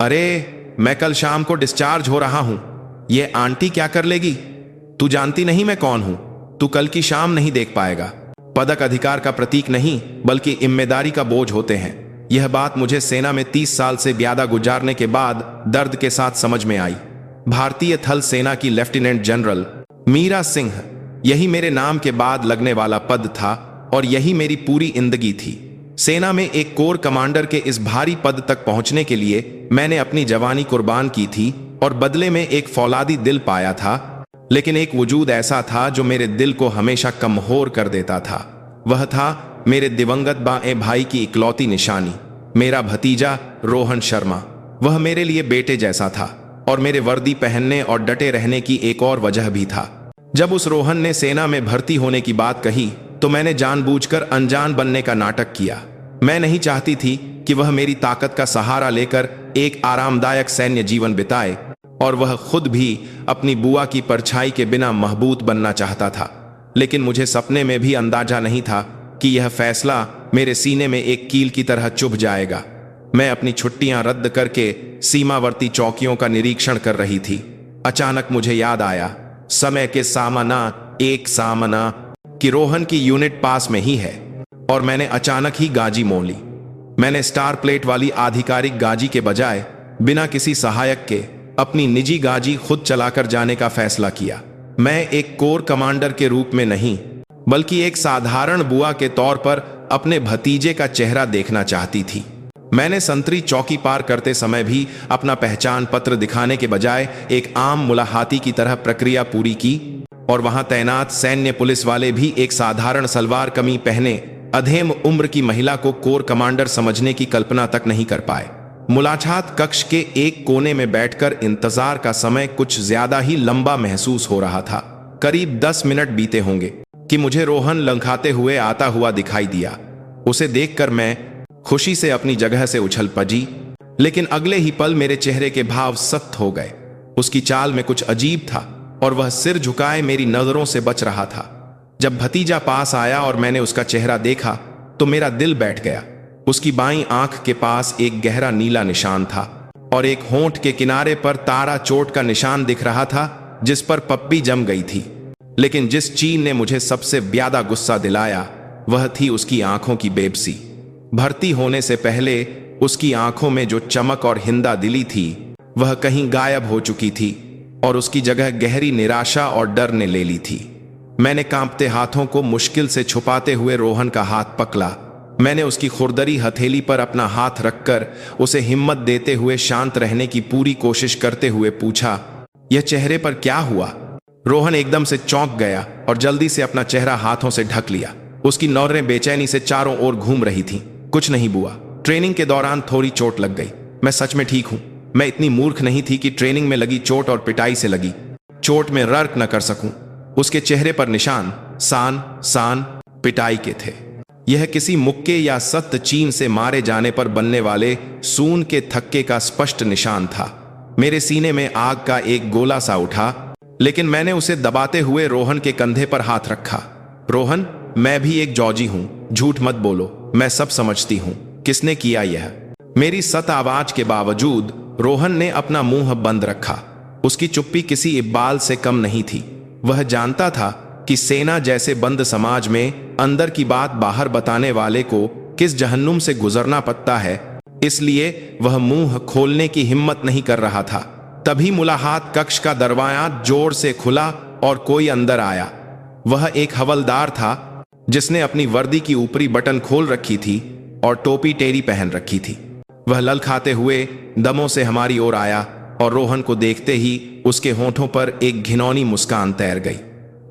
अरे, मैं कल शाम को डिस्चार्ज हो रहा हूं। ये आंटी क्या कर लेगी? तू जानती नहीं मैं कौन हूं। तू कल की शाम नहीं देख पाएगा। पदक अधिकार का प्रतीक नहीं, बल्कि जिम्मेदारी का बोझ होते हैं। यह बात मुझे सेना में 30 साल से ज्यादा गुजारने के बाद दर्द के साथ समझ में आई। भारतीय थल सेना की लेफ्टिनेंट जनरल मीरा सिंह, यही मेरे नाम के बाद लगने वाला पद था और यही मेरी पूरी जिंदगी थी। सेना में एक कोर कमांडर के इस भारी पद तक पहुंचने के लिए मैंने अपनी जवानी कुर्बान की थी और बदले में एक फौलादी दिल पाया था। लेकिन एक वजूद ऐसा था जो मेरे दिल को हमेशा कमजोर कर देता था। वह था मेरे दिवंगत बाएं भाई की इकलौती निशानी, मेरा भतीजा रोहन शर्मा। वह मेरे लिए बेटे जैसा था और मेरे वर्दी पहनने और डटे रहने की एक और वजह भी था। जब उस रोहन ने सेना में भर्ती होने की बात कही तो मैंने जानबूझकर अनजान बनने का नाटक किया। मैं नहीं चाहती थी कि वह मेरी ताकत का सहारा लेकर एक आरामदायक सैन्य जीवन बिताए, और वह खुद भी अपनी बुआ की परछाई के बिना महबूत बनना चाहता था। लेकिन मुझे सपने में भी अंदाजा नहीं था कि यह फैसला मेरे सीने में एक कील की तरह चुभ जाएगा। मैं अपनी छुट्टियां रद्द करके सीमावर्ती चौकियों का निरीक्षण कर रही थी। अचानक मुझे याद आया, समय के सामना कि रोहन की यूनिट पास में ही है, और मैंने अचानक ही गाजी मोड़ ली। मैंने स्टार प्लेट वाली आधिकारिक गाजी के बजाय बिना किसी सहायक के अपनी निजी गाजी खुद चलाकर जाने का फैसला किया। मैं एक कोर कमांडर के रूप में नहीं, बल्कि एक साधारण बुआ के तौर पर अपने भतीजे का चेहरा देखना चाहती थी। मैंने संतरी चौकी पार करते समय भी अपना पहचान पत्र दिखाने के बजाय एक आम मुलाकाती की तरह प्रक्रिया पूरी की, और वहां तैनात सैन्य पुलिस वाले भी एक साधारण सलवार कमीज पहने अधेम उम्र की महिला को कोर कमांडर समझने की कल्पना तक नहीं कर पाए। मुलाकात कक्ष के एक कोने में बैठकर इंतजार का समय कुछ ज्यादा ही लंबा महसूस हो रहा था। करीब 10 मिनट बीते होंगे कि मुझे रोहन लंघाते हुए आता हुआ दिखाई दिया। उसे देखकर मैं खुशी से अपनी जगह से उछल पड़ी, लेकिन अगले ही पल मेरे चेहरे के भाव सख्त हो गए। उसकी चाल में कुछ अजीब था और वह सिर झुकाए मेरी नजरों से बच रहा था। जब भतीजा पास आया और मैंने उसका चेहरा देखा तो मेरा दिल बैठ गया। उसकी बाईं आंख के पास एक गहरा नीला निशान था और एक होंठ के किनारे पर तारा चोट का निशान दिख रहा था, जिस पर पप्पी जम गई थी। लेकिन जिस चीज ने मुझे सबसे ज्यादा गुस्सा दिलाया वह थी उसकी आंखों की बेबसी। भर्ती होने से पहले उसकी आंखों में जो चमक और हिंदा दिली थी वह कहीं गायब हो चुकी थी और उसकी जगह गहरी निराशा और डर ने ले ली थी। मैंने कांपते हाथों को मुश्किल से छुपाते हुए रोहन का हाथ पकड़ा। मैंने उसकी खुरदरी हथेली पर अपना हाथ रखकर उसे हिम्मत देते हुए शांत रहने की पूरी कोशिश करते हुए पूछा, यह चेहरे पर क्या हुआ? रोहन एकदम से चौंक गया और जल्दी से अपना चेहरा हाथों से ढक लिया। उसकी नौरें बेचैनी से चारों ओर घूम रही थीं। कुछ नहीं बुआ, ट्रेनिंग के दौरान थोड़ी चोट लग गई। मैं सच में ठीक हूं। मैं इतनी मूर्ख नहीं थी कि ट्रेनिंग में लगी चोट और पिटाई से लगी चोट में रर्क न कर सकूं। उसके चेहरे पर निशान सान पिटाई के थे। यह किसी मुक्के या सख्त चीन से मारे जाने पर बनने वाले सून के थक्के का स्पष्ट निशान था। मेरे सीने में आग का एक गोला सा उठा, लेकिन मैंने उसे दबाते हुए रोहन के कंधे पर हाथ रखा। रोहन, मैं भी एक जॉजी हूं, झूठ मत बोलो, मैं सब समझती हूं। किसने किया यह? मेरी सख्त आवाज के बावजूद रोहन ने अपना मुंह बंद रखा। उसकी चुप्पी किसी इब्बाल से कम नहीं थी। वह जानता था कि सेना जैसे बंद समाज में अंदर की बात बाहर बताने वाले को किस जहन्नुम से गुजरना पड़ता है, इसलिए वह मुंह खोलने की हिम्मत नहीं कर रहा था। तभी मुलाकात कक्ष का दरवाजा जोर से खुला और कोई अंदर आया। वह एक हवलदार था जिसने अपनी वर्दी की ऊपरी बटन खोल रखी थी और टोपी टेरी पहन रखी थी। वह ललखाते हुए दमों से हमारी ओर आया और रोहन को देखते ही उसके होंठों पर एक घिनौनी मुस्कान तैर गई।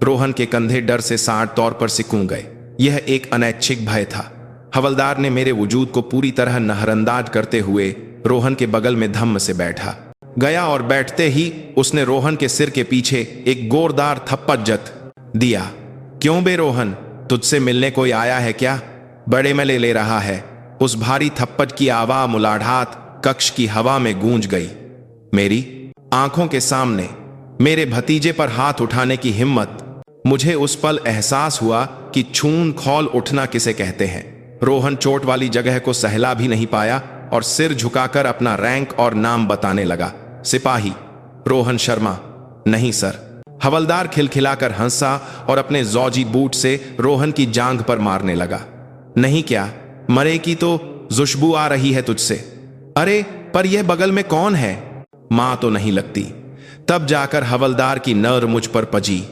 रोहन के कंधे डर से साठ तौर पर सिकुड़ गए। यह एक अनैच्छिक भय था। हवलदार ने मेरे वजूद को पूरी तरह नजरअंदाज करते हुए रोहन के बगल में धम्म से बैठा गया और बैठते ही उसने रोहन के सिर के पीछे एक जोरदार थप्पड़ जत दिया। क्यों बे रोहन, तुझसे मिलने कोई आया है क्या? बड़े मले ले रहा है। उस भारी थप्पड़ की आवाज मुलाकात कक्ष की हवा में गूंज गई। मेरी आंखों के सामने मेरे भतीजे पर हाथ उठाने की हिम्मत। मुझे उस पल एहसास हुआ कि खून खौल उठना किसे कहते हैं। रोहन चोट वाली जगह को सहला भी नहीं पाया और सिर झुकाकर अपना रैंक और नाम बताने लगा। सिपाही रोहन शर्मा। नहीं सर। हवलदार खिलखिलाकर हंसा और अपने जौजी बूट से रोहन की जांघ पर मारने लगा। नहीं क्या, मरे की तो खुशबू आ रही है तुझसे। अरे पर यह बगल में कौन है? मां तो नहीं लगती। तब जाकर हवलदार की नर मुझ पर पजी।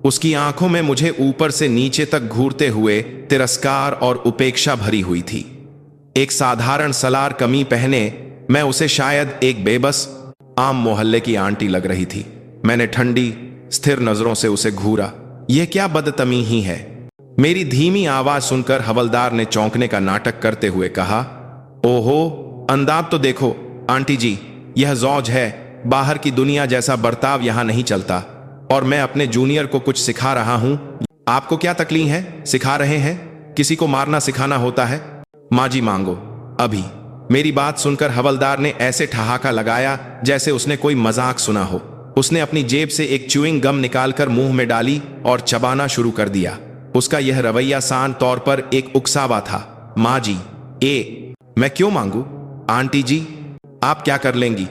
उसकी आंखों में मुझे ऊपर से नीचे तक घूरते हुए तिरस्कार और उपेक्षा भरी हुई थी। एक साधारण सलार कमी पहने मैं उसे शायद एक बेबस आम मोहल्ले की आंटी लग रही थी। मैंने ठंडी स्थिर नजरों से उसे घूरा। यह क्या बदतमीजी है? मेरी धीमी आवाज सुनकर हवलदार ने चौंकने का नाटक करते हुए कहा, ओहो, अंदाज तो देखो आंटी जी, यह जौज है। बाहर की दुनिया जैसा बर्ताव यहां नहीं चलता और मैं अपने जूनियर को कुछ सिखा रहा हूं। आपको क्या तकलीफ है? सिखा रहे हैं? किसी को मारना सिखाना होता है? माँ जी मांगो अभी। मेरी बात सुनकर हवलदार ने ऐसे ठहाका लगाया जैसे उसने कोई मजाक सुना हो। उसने अपनी जेब से एक च्युइंग गम निकालकर मुंह में डाली और चबाना शुरू कर दिया। उसका यह रवैया शांत तौर पर एक उकसावा था। माँ जी, मैं क्यों मांगू? आंटी जी, आप क्या कर लेंगी?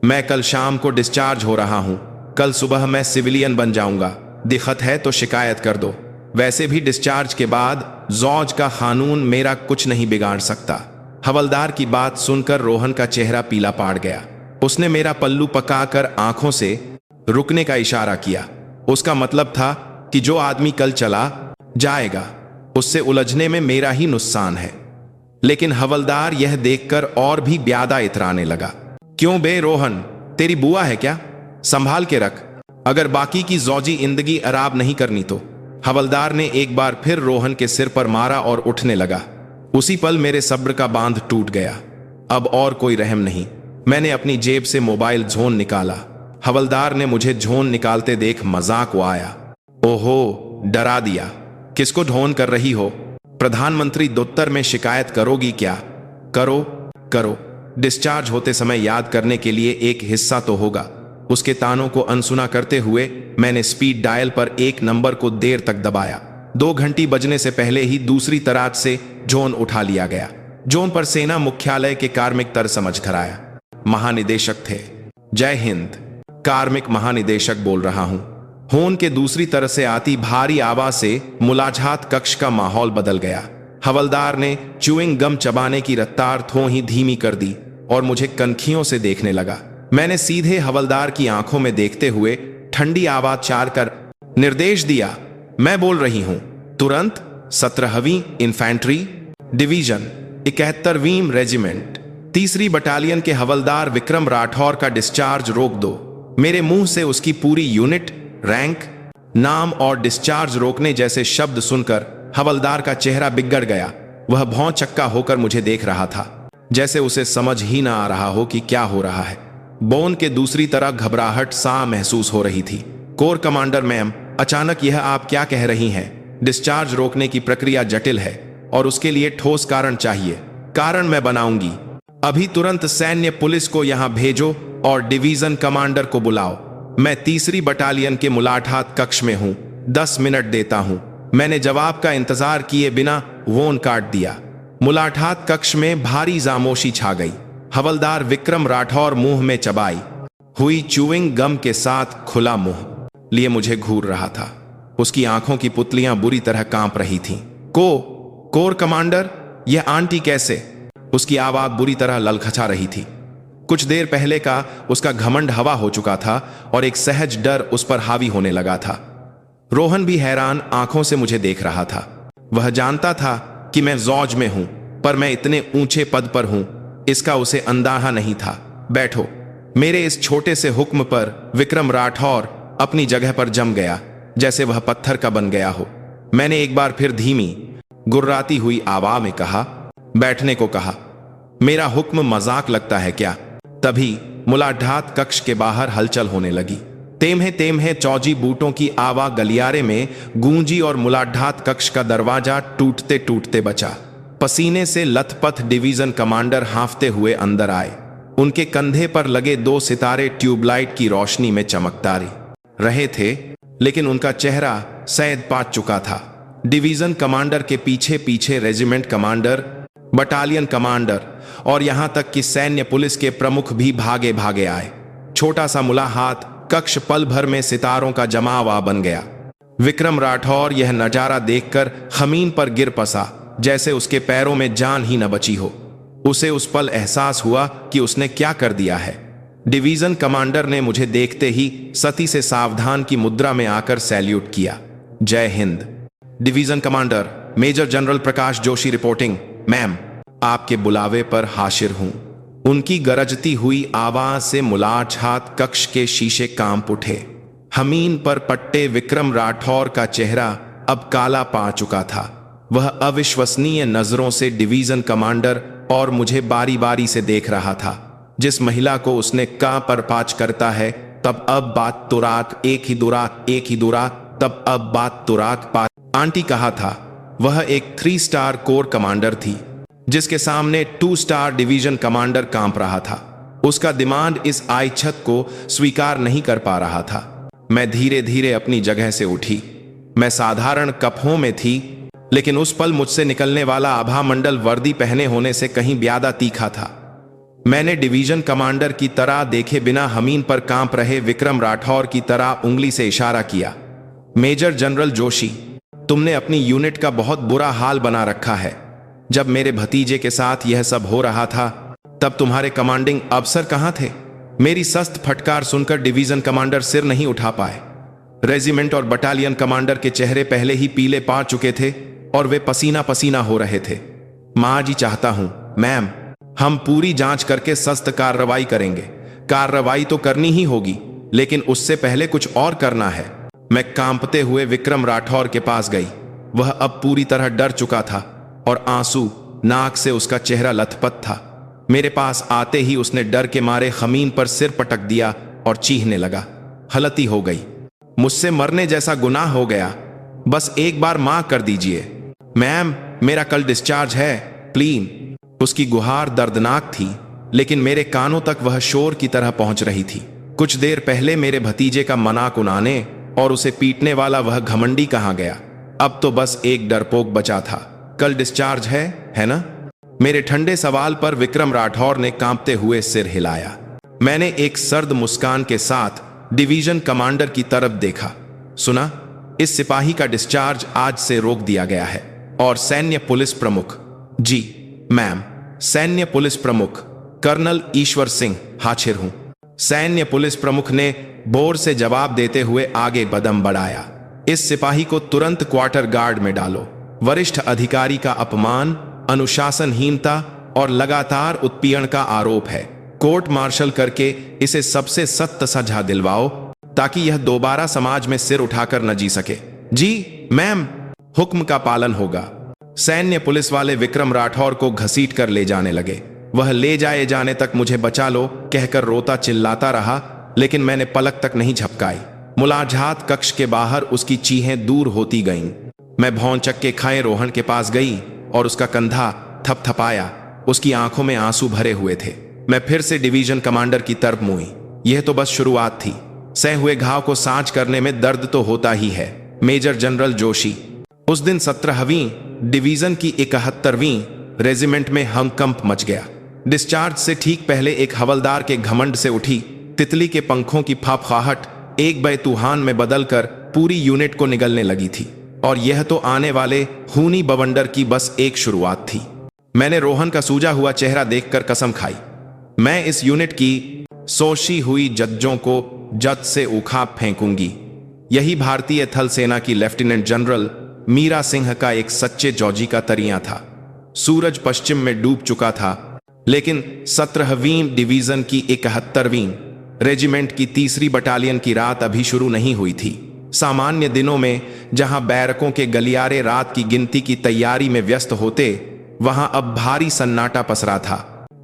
मैं कल शाम को डिस्चार्ज हो रहा हूं। कल सुबह मैं सिविलियन बन जाऊंगा। दिक्कत है तो शिकायत कर दो। वैसे भी डिस्चार्ज के बाद जौज का कानून मेरा कुछ नहीं बिगाड़ सकता। हवलदार की बात सुनकर रोहन का चेहरा पीला पड़ गया। उसने मेरा पल्लू पकाकर आंखों से रुकने का इशारा किया। उसका मतलब था कि जो आदमी कल चला जाएगा उससे उलझने में मेरा ही नुकसान है। लेकिन हवलदार यह देखकर और भी ब्यादा इतराने लगा। क्यों बे रोहन, तेरी बुआ है क्या? संभाल के रख, अगर बाकी की जौजी जिंदगी खराब नहीं करनी तो। हवलदार ने एक बार फिर रोहन के सिर पर मारा और उठने लगा। उसी पल मेरे सब्र का बांध टूट गया। अब और कोई रहम नहीं। मैंने अपनी जेब से मोबाइल झोन निकाला। हवलदार ने मुझे झोन निकालते देख मजाक आया। ओहो, डरा दिया। किसको ढोन कर रही हो? प्रधानमंत्री दफ्तर में शिकायत करोगी क्या? करो करो। डिस्चार्ज होते समय याद करने के लिए एक हिस्सा तो होगा। उसके तानों को अनसुना करते हुए मैंने स्पीड डायल पर एक नंबर को देर तक दबाया। 2 घंटी बजने से पहले ही दूसरी तरफ से जोन उठा लिया गया। जोन पर सेना मुख्यालय के कार्मिक तर समझ कर आया। महानिदेशक थे। जय हिंद, कार्मिक महानिदेशक बोल रहा हूं। होन के दूसरी तरफ से आती भारी आवाज से मुलाकात कक्ष का माहौल बदल गया। हवलदार ने च्युइंग गम चबाने की रफ्तार थोड़ी ही धीमी कर दी और मुझे कनखियों से देखने लगा। मैंने सीधे हवलदार की आंखों में देखते हुए ठंडी आवाज चार कर निर्देश दिया, मैं बोल रही हूं, तुरंत 17वीं इन्फेंट्री डिवीजन 71वीं रेजिमेंट 3री बटालियन के हवलदार विक्रम राठौर का डिस्चार्ज रोक दो। मेरे मुंह से उसकी पूरी यूनिट, रैंक, नाम और डिस्चार्ज रोकने जैसे शब्द सुनकर हवलदार का चेहरा बिगड़ गया। वह भौं चक्का होकर मुझे देख रहा था, जैसे उसे समझ ही ना आ रहा हो कि क्या हो रहा है। बोन के दूसरी तरफ घबराहट सा महसूस हो रही थी। कोर कमांडर मैम, अचानक यह आप क्या कह रही हैं? डिस्चार्ज रोकने की प्रक्रिया जटिल है और उसके लिए ठोस कारण चाहिए। कारण मैं बनाऊंगी। अभी तुरंत सैन्य पुलिस को यहां भेजो और डिवीजन कमांडर को बुलाओ। मैं 3री बटालियन के मुलाकात कक्ष में हूं। 10 मिनट देता हूं। मैंने जवाब का इंतजार किए बिना फोन काट दिया। मुलाकात कक्ष में भारी खामोशी छा गई। हवलदार विक्रम राठौर मुंह में चबाई हुई च्युइंग गम के साथ खुला मुंह लिए मुझे घूर रहा था। उसकी आंखों की पुतलियां बुरी तरह कांप रही थीं। कोर कमांडर, यह आंटी कैसे? उसकी आवाज बुरी तरह ललखचा रही थी। कुछ देर पहले का उसका घमंड हवा हो चुका था और एक सहज डर उस पर हावी होने लगा था। रोहन भी हैरान आंखों से मुझे देख रहा था। वह जानता था कि मैं जौज में हूं, पर मैं इतने ऊंचे पद पर हूं, इसका उसे अंदाजा नहीं था। बैठो। मेरे इस छोटे से हुक्म पर विक्रम राठौर अपनी जगह पर जम गया, जैसे वह पत्थर का बन गया हो। मैंने एक बार फिर धीमी गुर्राती हुई आवाज में कहा, बैठने को कहा। मेरा हुक्म मजाक लगता है क्या? तभी मुलाकात कक्ष के बाहर हलचल होने लगी। तेम्हे चौजी बूटों की आवाज गलियारे में गूंजी और मुलाकात कक्ष का दरवाजा टूटते टूटते बचा। पसीने से लथपथ डिवीजन कमांडर हांफते हुए अंदर आए। उनके कंधे पर लगे 2 सितारे ट्यूबलाइट की रोशनी में चमकता रहे थे, लेकिन उनका चेहरा सैद पा चुका था। डिवीजन कमांडर के पीछे पीछे रेजिमेंट कमांडर, बटालियन कमांडर और यहां तक कि सैन्य पुलिस के प्रमुख भी भागे भागे आए। छोटा सा मुलाकात कक्ष पल भर में सितारों का जमावड़ा बन गया। विक्रम राठौर यह नजारा देखकर जमीन पर गिर पड़ा, जैसे उसके पैरों में जान ही न बची हो। उसे उस पल एहसास हुआ कि उसने क्या कर दिया है। डिवीजन कमांडर ने मुझे देखते ही सती से सावधान की मुद्रा में आकर सैल्यूट किया। जय Hind. Division commander major general Prakash Joshi reporting. Ma'am, आपके बुलावे पर हाजिर हूं। उनकी गरजती हुई आवाज से मुलाकात कक्ष के शीशे कांप उठे। जमीन पर पट्टे विक्रम राठौर का चेहरा अब काला पा चुका था। वह अविश्वसनीय नजरों से डिवीजन कमांडर और मुझे बारी बारी से देख रहा था। जिस महिला को उसने का परपाच करता है, तब अब बात तुराक एक ही दुरा तब अब बात तुराक पा आंटी कहा था। वह एक 3 स्टार कोर कमांडर थी, जिसके सामने 2 स्टार डिवीजन कमांडर कांप रहा था। उसका दिमाग इस आइच्छत को स्वीकार नहीं कर पा रहा था। मैं धीरे धीरे अपनी जगह से उठी। मैं साधारण कपड़ों में थी, लेकिन उस पल मुझसे निकलने वाला आभा मंडल वर्दी पहने होने से कहीं ज्यादा तीखा था। मैंने डिवीजन कमांडर की तरह देखे बिना जमीन पर कांप रहे विक्रम राठौर की तरह उंगली से इशारा किया। मेजर जनरल जोशी, तुमने अपनी यूनिट का बहुत बुरा हाल बना रखा है। जब मेरे भतीजे के साथ यह सब हो रहा था, तब तुम्हारे कमांडिंग अफसर कहां थे? मेरी सख्त फटकार सुनकर डिवीजन कमांडर सिर नहीं उठा पाए। रेजिमेंट और बटालियन कमांडर के चेहरे पहले ही पीले पड़ चुके थे और वे पसीना पसीना हो रहे थे। मां जी, चाहता हूं मैम, हम पूरी जांच करके सख्त कार्रवाई करेंगे। कार्रवाई तो करनी ही होगी, लेकिन उससे पहले कुछ और करना है। मैं कांपते हुए विक्रम राठौर के पास गई। वह अब पूरी तरह डर चुका था और आंसू नाक से उसका चेहरा लथपथ था। मेरे पास आते ही उसने डर के मारे जमीन पर सिर पटक दिया और चीखने लगा। गलती हो गई, मुझसे मरने जैसा गुनाह हो गया। बस एक बार माफ कर दीजिए। मैम, मेरा कल डिस्चार्ज है, प्लीज। उसकी गुहार दर्दनाक थी, लेकिन मेरे कानों तक वह शोर की तरह पहुंच रही थी। कुछ देर पहले मेरे भतीजे का मनाक उड़ाने और उसे पीटने वाला वह घमंडी कहां गया? अब तो बस एक डरपोक बचा था। कल डिस्चार्ज है ना? मेरे ठंडे सवाल पर विक्रम राठौर ने कांपते हुए सिर हिलाया। मैंने एक सर्द मुस्कान के साथ डिवीजन कमांडर की तरफ देखा। सुना, इस सिपाही का डिस्चार्ज आज से रोक दिया गया है। और सैन्य पुलिस प्रमुख? जी मैम, सैन्य पुलिस प्रमुख कर्नल ईश्वर सिंह हाजिर हूं। सैन्य पुलिस प्रमुख ने बोर से जवाब देते हुए आगे कदम बढ़ाया। इस सिपाही को तुरंत क्वार्टर गार्ड में डालो। वरिष्ठ अधिकारी का अपमान, अनुशासनहीनता और लगातार उत्पीड़न का आरोप है। कोर्ट मार्शल करके इसे सबसे सख्त सजा दिलवाओ, ताकि यह दोबारा समाज में सिर उठाकर न जी सके। जी मैम, हुक्म का पालन होगा। सैन्य पुलिस वाले विक्रम राठौर को घसीट कर ले जाने लगे। वह ले जाए जाने तक मुझे बचा लो कहकर रोता चिल्लाता रहा, लेकिन मैंने पलक तक नहीं झपकाई। मुलाकात कक्ष के बाहर उसकी चीखें दूर होती गईं। मैं भौंचक के खाए रोहन के पास गई और उसका कंधा थपथपाया। उसकी आंखों में आंसू भरे हुए थे। मैं फिर से डिवीजन कमांडर की तरफ मुड़ी। यह तो बस शुरुआत थी। सहे हुए घाव को सांच करने में दर्द तो होता ही है। Major general Joshi. उस दिन 17वीं डिवीजन की 71वीं रेजिमेंट में हंकंप मच गया। डिस्चार्ज से ठीक पहले एक हवलदार के घमंड से उठी तितली के पंखों की फाफाहट एक बे तूफान में बदलकर पूरी यूनिट को निगलने लगी थी। और यह तो आने वाले खूनी बवंडर की बस एक शुरुआत थी। मैंने रोहन का सूजा हुआ चेहरा देखकर कसम खाई, मैं इस यूनिट की सोची हुई जज्जों को जद से उखाड़ फेंकूंगी। यही भारतीय थल सेना की लेफ्टिनेंट जनरल मीरा सिंह का एक सच्चे जौजी का तरिया था। सूरज पश्चिम में डूब चुका था, लेकिन 17वीं डिवीजन की 71वीं रेजिमेंट की 3री बटालियन की रात अभी शुरू नहीं हुई थी। सामान्य दिनों में जहां बैरकों के गलियारे रात की गिनती की तैयारी में व्यस्त होते, वहां अब भारी सन्नाटा पसरा था।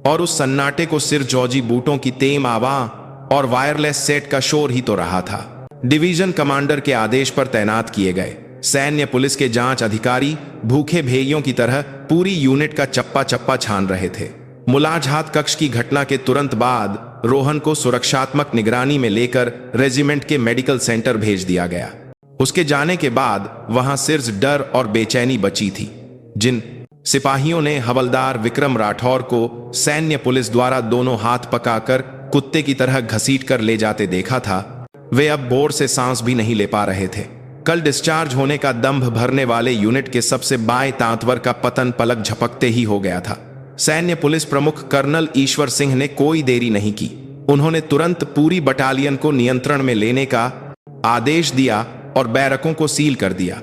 और उस सन्नाटे को सिर जौजी बूटों की तेम आवाज और वायरलेस सेट का शोर ही तो रहा था। डिवीजन कमांडर के आदेश पर तैनात किए गए सैन्य पुलिस के जांच अधिकारी भूखे भेड़ियों की तरह पूरी यूनिट का चप्पा चप्पा छान रहे थे। मुलाकात कक्ष की घटना के तुरंत बाद रोहन को सुरक्षात्मक निगरानी में लेकर रेजिमेंट के मेडिकल सेंटर भेज दिया गया। उसके जाने के बाद वहां सिर्फ डर और बेचैनी बची थी। जिन सिपाहियों ने हवलदार विक्रम राठौर को सैन्य पुलिस द्वारा दोनों हाथ पकाकर कुत्ते की तरह घसीट कर ले जाते देखा था, वे अब बोर से सांस भी नहीं ले पा रहे थे। कल डिस्चार्ज होने का दंभ भरने वाले यूनिट के सबसे बाएं तांतवर का पतन पलक झपकते ही हो गया था। सैन्य पुलिस प्रमुख कर्नल ईश्वर सिंह ने कोई देरी नहीं की। उन्होंने तुरंत पूरी बटालियन को नियंत्रण में लेने का आदेश दिया और बैरकों को सील कर दिया।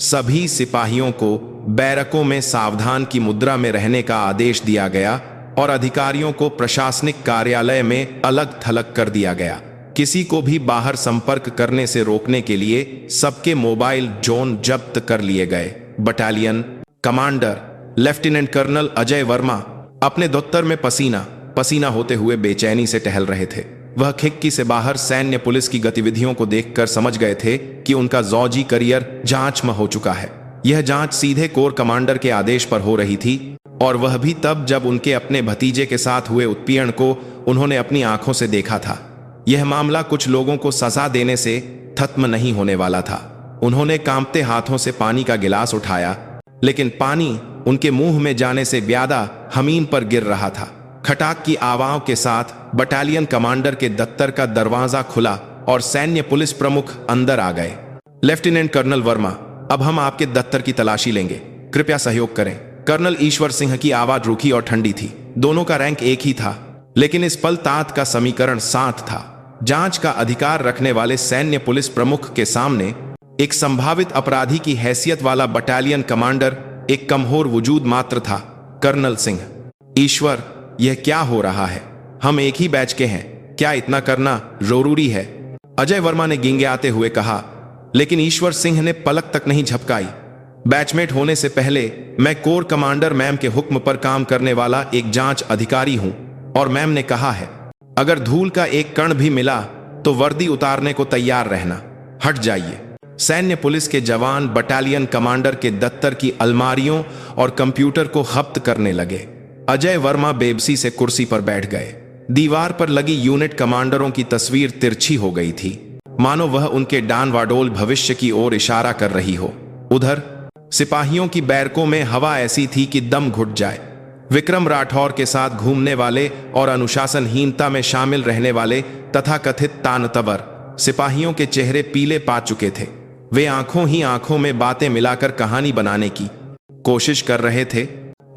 सभी सिपाहियों को बैरकों में सावधान की मुद्रा में रहने का आदेश दिया गया और अधिकारियों को प्रशासनिक कार्यालय में अलग थलग कर दिया गया। किसी को भी बाहर संपर्क करने से रोकने के लिए सबके मोबाइल जोन जब्त कर लिए गए। Battalion commander lieutenant colonel Ajay Verma अपने दफ्तर में पसीना पसीना होते हुए बेचैनी से टहल रहे थे। वह खिड़की से बाहर सैन्य पुलिस की गतिविधियों को देखकर समझ गए थे कि उनका फौजी करियर जांच में हो चुका है। यह जांच सीधे कोर कमांडर के आदेश पर हो रही थी, और वह भी तब जब उनके अपने भतीजे के साथ हुए उत्पीड़न को उन्होंने अपनी आंखों से देखा था। यह मामला कुछ लोगों को सजा देने से खत्म नहीं होने वाला था। उन्होंने कांपते हाथों से पानी का गिलास उठाया, लेकिन पानी उनके मुंह में जाने से ज्यादा जमीन पर गिर रहा था। खटाक की आवाज़ के साथ बटालियन कमांडर के दफ्तर का दरवाजा खुला और सैन्य पुलिस प्रमुख अंदर आ गए। लेफ्टिनेंट कर्नल वर्मा, अब हम आपके दफ्तर की तलाशी लेंगे, कृपया सहयोग करें। कर्नल ईश्वर सिंह की आवाज रूखी और ठंडी थी। दोनों का रैंक एक ही था, लेकिन इस पल तात का समीकरण 7 था। जांच का अधिकार रखने वाले सैन्य पुलिस प्रमुख के सामने एक संभावित अपराधी की हैसियत वाला बटालियन कमांडर एक कमजोर वजूद मात्र था। कर्नल सिंह, ईश्वर, यह क्या हो रहा है? हम एक ही बैच के हैं, क्या इतना करना जरूरी है? अजय वर्मा ने गिंगियाते हुए कहा, लेकिन ईश्वर सिंह ने पलक तक नहीं झपकाई। बैचमेट होने से पहले मैं कोर कमांडर मैम के हुक्म पर काम करने वाला एक जांच अधिकारी हूं, और मैम ने कहा है अगर धूल का एक कण भी मिला तो वर्दी उतारने को तैयार रहना। हट जाइए। सैन्य पुलिस के जवान बटालियन कमांडर के दफ्तर की अलमारियों और कंप्यूटर को जब्त करने लगे। अजय वर्मा बेबसी से कुर्सी पर बैठ गए। दीवार पर लगी यूनिट कमांडरों की तस्वीर तिरछी हो गई थी, मानो वह उनके डानवाडोल भविष्य की ओर इशारा कर रही हो। उधर सिपाहियों की बैरकों में हवा ऐसी थी कि दम घुट जाए। विक्रम राठौर के साथ घूमने वाले और अनुशासनहीनता में शामिल रहने वाले तथाकथित तानतवर सिपाहियों के चेहरे पीले पा चुके थे। वे आंखों ही आंखों में बातें मिलाकर कहानी बनाने की कोशिश कर रहे थे,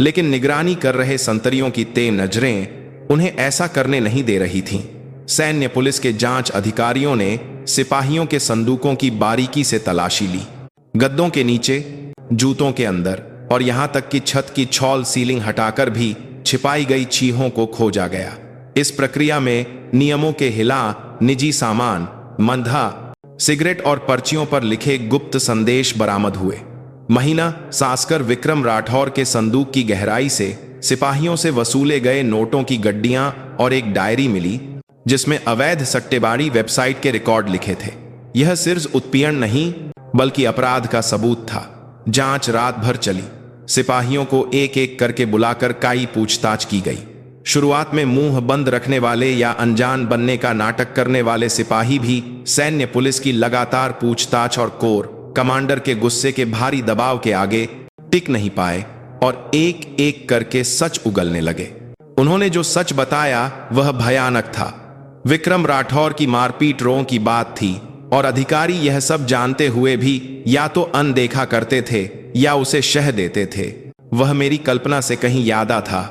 लेकिन निगरानी कर रहे संतरियों की तेज नजरें उन्हें ऐसा करने नहीं दे रही थीं। सैन्य पुलिस के जांच अधिकारियों ने सिपाहियों के संदूकों की बारीकी से तलाशी ली। गद्दों के नीचे, जूतों के अंदर और यहां तक कि छत की छौल सीलिंग हटाकर भी छिपाई गई चीहों को खोजा गया। इस प्रक्रिया में नियमों के हिला निजी सामान, मंधा, सिगरेट और पर्चियों पर लिखे गुप्त संदेश बरामद हुए। महीना सासकर विक्रम राठौर के संदूक की गहराई से सिपाहियों से वसूले गए नोटों की गड्डियां और एक डायरी मिली, जिसमें अवैध सट्टेबाजी वेबसाइट के रिकॉर्ड लिखे थे। यह सिर्फ उत्पीड़न नहीं बल्कि अपराध का सबूत था। जांच रात भर चली। सिपाहियों को एक एक करके बुलाकर कई पूछताछ की गई। शुरुआत में मुंह बंद रखने वाले या अनजान बनने का नाटक करने वाले सिपाही भी सैन्य पुलिस की लगातार पूछताछ और कोर कमांडर के गुस्से के भारी दबाव के आगे टिक नहीं पाए और एक एक करके सच उगलने लगे। उन्होंने जो सच बताया वह भयानक था। विक्रम राठौर की मारपीट रों की बात थी, और अधिकारी यह सब जानते हुए भी या तो अनदेखा करते थे या उसे शह देते थे। वह मेरी कल्पना से कहीं ज्यादा था।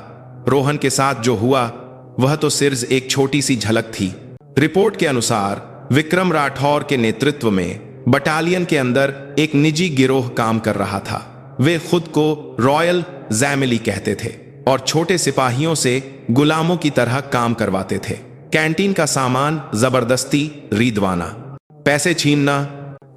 रोहन के साथ जो हुआ वह तो सिर्फ एक छोटी सी झलक थी। रिपोर्ट के अनुसार विक्रम राठौर के नेतृत्व में बटालियन के अंदर एक निजी गिरोह काम कर रहा था। वे खुद को रॉयल जैमिली कहते थे और छोटे सिपाहियों से गुलामों की तरह काम करवाते थे। कैंटीन का सामान जबरदस्ती रीदवाना, पैसे छीनना,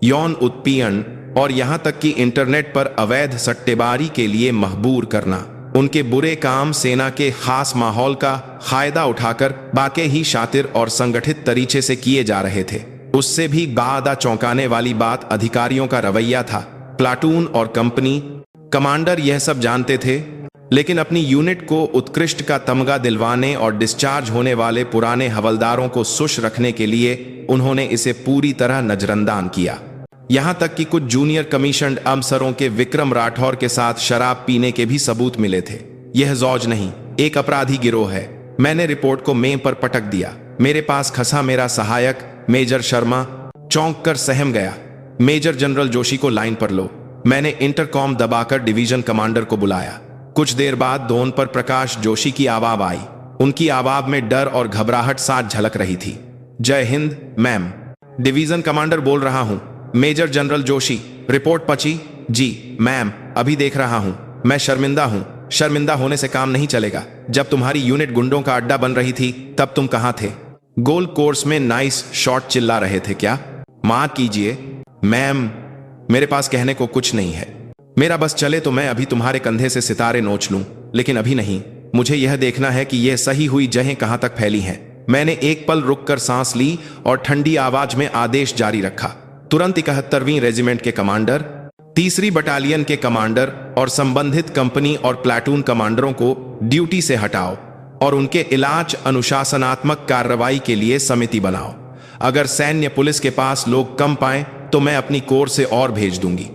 यौन उत्पीड़न और यहां तक कि इंटरनेट पर अवैध सट्टेबाजी के लिए मजबूर करना, उनके बुरे काम सेना के खास माहौल का फायदा उठाकर बाके ही शातिर और संगठित तरीके से किए जा रहे थे। उससे भी ज्यादा चौंकाने वाली बात अधिकारियों का रवैया था। प्लाटून और कंपनी कमांडर यह सब जानते थे, लेकिन अपनी यूनिट को उत्कृष्ट का तमगा दिलवाने और डिस्चार्ज होने वाले पुराने हवलदारों को सुश रखने के लिए उन्होंने इसे पूरी तरह नजरअंदाज किया। यहां तक कि कुछ जूनियर कमीशन्ड अफसरों के विक्रम राठौर के साथ शराब पीने के भी सबूत मिले थे। यह जौज नहीं, एक अपराधी गिरोह है। मैंने रिपोर्ट को मेज पर पटक दिया। मेरे पास खसा मेरा सहायक मेजर शर्मा चौंक कर सहम गया। मेजर जनरल जोशी को लाइन पर लो। मैंने इंटरकॉम दबाकर डिवीजन कमांडर को बुलाया। कुछ देर बाद दोन पर प्रकाश जोशी की आवाज आई। उनकी आवाज में डर और घबराहट साथ झलक रही थी। जय हिंद मैम। डिवीजन कमांडर बोल रहा हूं। मेजर जनरल जोशी, रिपोर्ट पची? जी मैम, अभी देख रहा हूं। मैं शर्मिंदा हूं। शर्मिंदा होने से काम नहीं चलेगा। जब तुम्हारी यूनिट गुंडों का अड्डा बन रही थी तब तुम कहां थे? गोल कोर्स में नाइस शॉट चिल्ला रहे थे क्या? माफ कीजिए मैम, मेरे पास कहने को कुछ नहीं है। मेरा बस चले तो मैं अभी तुम्हारे कंधे से सितारे नोच लूं, लेकिन अभी नहीं। मुझे यह देखना है कि यह सही हुई जहें कहां तक फैली हैं। मैंने एक पल रुककर सांस ली और ठंडी आवाज में आदेश जारी रखा। तुरंत 71वीं रेजिमेंट के कमांडर, 3री बटालियन के कमांडर और संबंधित कंपनी और प्लाटून कमांडरों को ड्यूटी से हटाओ और उनके इलाज अनुशासनात्मक कार्रवाई के लिए समिति बनाओ। अगर सैन्य पुलिस के पास लोग कम पाएं तो मैं अपनी कोर से और भेज दूंगी।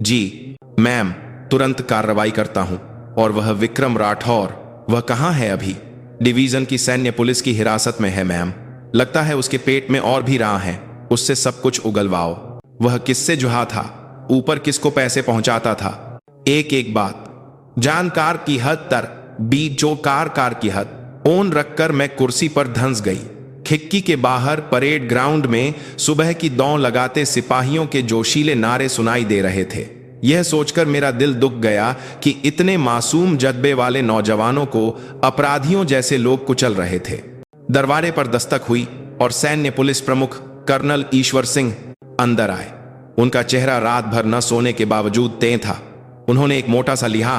जी मैम, तुरंत कार्रवाई करता हूं। और वह विक्रम राठौर, वह कहां है अभी? डिवीजन की सैन्य पुलिस की हिरासत में है मैम। लगता है उसके पेट में और भी राह है। उससे सब कुछ उगलवाओ। वह किससे जुहा था? ऊपर किसको पैसे पहुंचाता था? एक एक बात जानकार की हद तर बीचोकार कार की हद ओन रखकर मैं कुर्सी पर धंस गई। खिड़की के बाहर परेड ग्राउंड में सुबह की दौड़ लगाते सिपाहियों के जोशीले नारे सुनाई दे रहे थे। यह सोचकर मेरा दिल दुख गया कि इतने मासूम जज्बे वाले नौजवानों को अपराधियों जैसे लोग कुचल रहे थे। दरवाजे पर दस्तक हुई और सैन्य पुलिस प्रमुख कर्नल ईश्वर सिंह अंदर आए। उनका चेहरा रात भर न सोने के बावजूद तें था। उन्होंने एक मोटा सा लिहा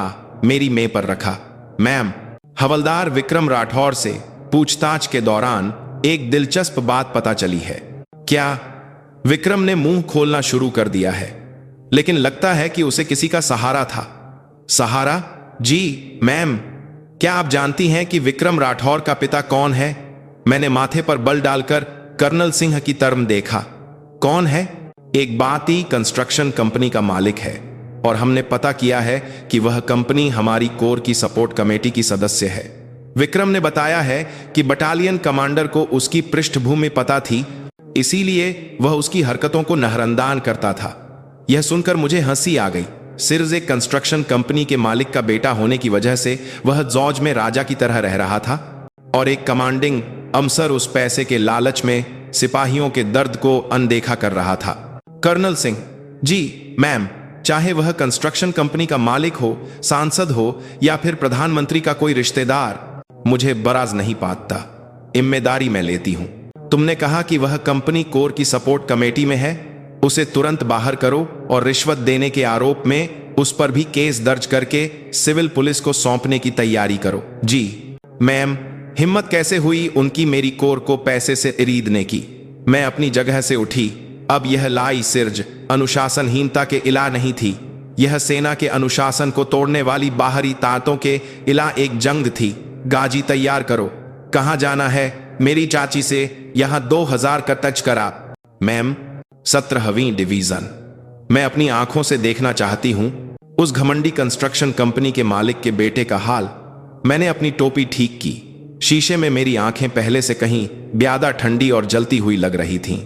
मेरी मेज पर रखा। मैम, हवलदार विक्रम राठौर से पूछताछ के दौरान एक दिलचस्प बात पता चली है। क्या? विक्रम ने मुंह खोलना शुरू कर दिया है, लेकिन लगता है कि उसे किसी का सहारा था। सहारा? जी मैम। क्या आप जानती हैं कि विक्रम राठौर का पिता कौन है? मैंने माथे पर बल डालकर कर्नल सिंह की तरफ देखा। कौन है? एक बाती कंस्ट्रक्शन कंपनी का मालिक है और हमने पता किया है कि वह कंपनी हमारी कोर की सपोर्ट कमेटी की सदस्य है। विक्रम ने बताया है कि बटालियन कमांडर को उसकी पृष्ठभूमि पता थी, इसीलिए वह उसकी हरकतों को नजरअंदाज करता था। यह सुनकर मुझे हंसी आ गई। सिर्फ एक कंस्ट्रक्शन कंपनी के मालिक का बेटा होने की वजह से वह जौज में राजा की तरह रह रहा था और एक कमांडिंग अफसर उस पैसे के लालच में सिपाहियों के दर्द को अनदेखा कर रहा था। कर्नल सिंह, जी मैम, चाहे वह कंस्ट्रक्शन कंपनी का मालिक हो, सांसद हो या फिर प्रधानमंत्री का कोई रिश्तेदार, मुझे बराज नहीं पाता। जिम्मेदारी मैं लेती हूं। तुमने कहा कि वह कंपनी कोर की सपोर्ट कमेटी में है, उसे तुरंत बाहर करो और रिश्वत देने के आरोप में उस पर भी केस दर्ज करके सिविल पुलिस को सौंपने की तैयारी करो। जी मैम। हिम्मत कैसे हुई उनकी मेरी कोर को पैसे से खरीदने की? मैं अपनी जगह से उठी। अब यह लाई सिर्ज अनुशासनहीनता के इला नहीं थी, यह सेना के अनुशासन को तोड़ने वाली बाहरी ताकतों के इला एक जंग थी। गाजी तैयार करो। कहां जाना है? मेरी चाची से यहां 2000 का टच करा। मैम, 17वीं डिवीजन। मैं अपनी आंखों से देखना चाहती हूं उस घमंडी कंस्ट्रक्शन कंपनी के मालिक के बेटे का हाल। मैंने अपनी टोपी ठीक की। शीशे में मेरी आंखें पहले से कहीं ज्यादा ठंडी और जलती हुई लग रही थीं।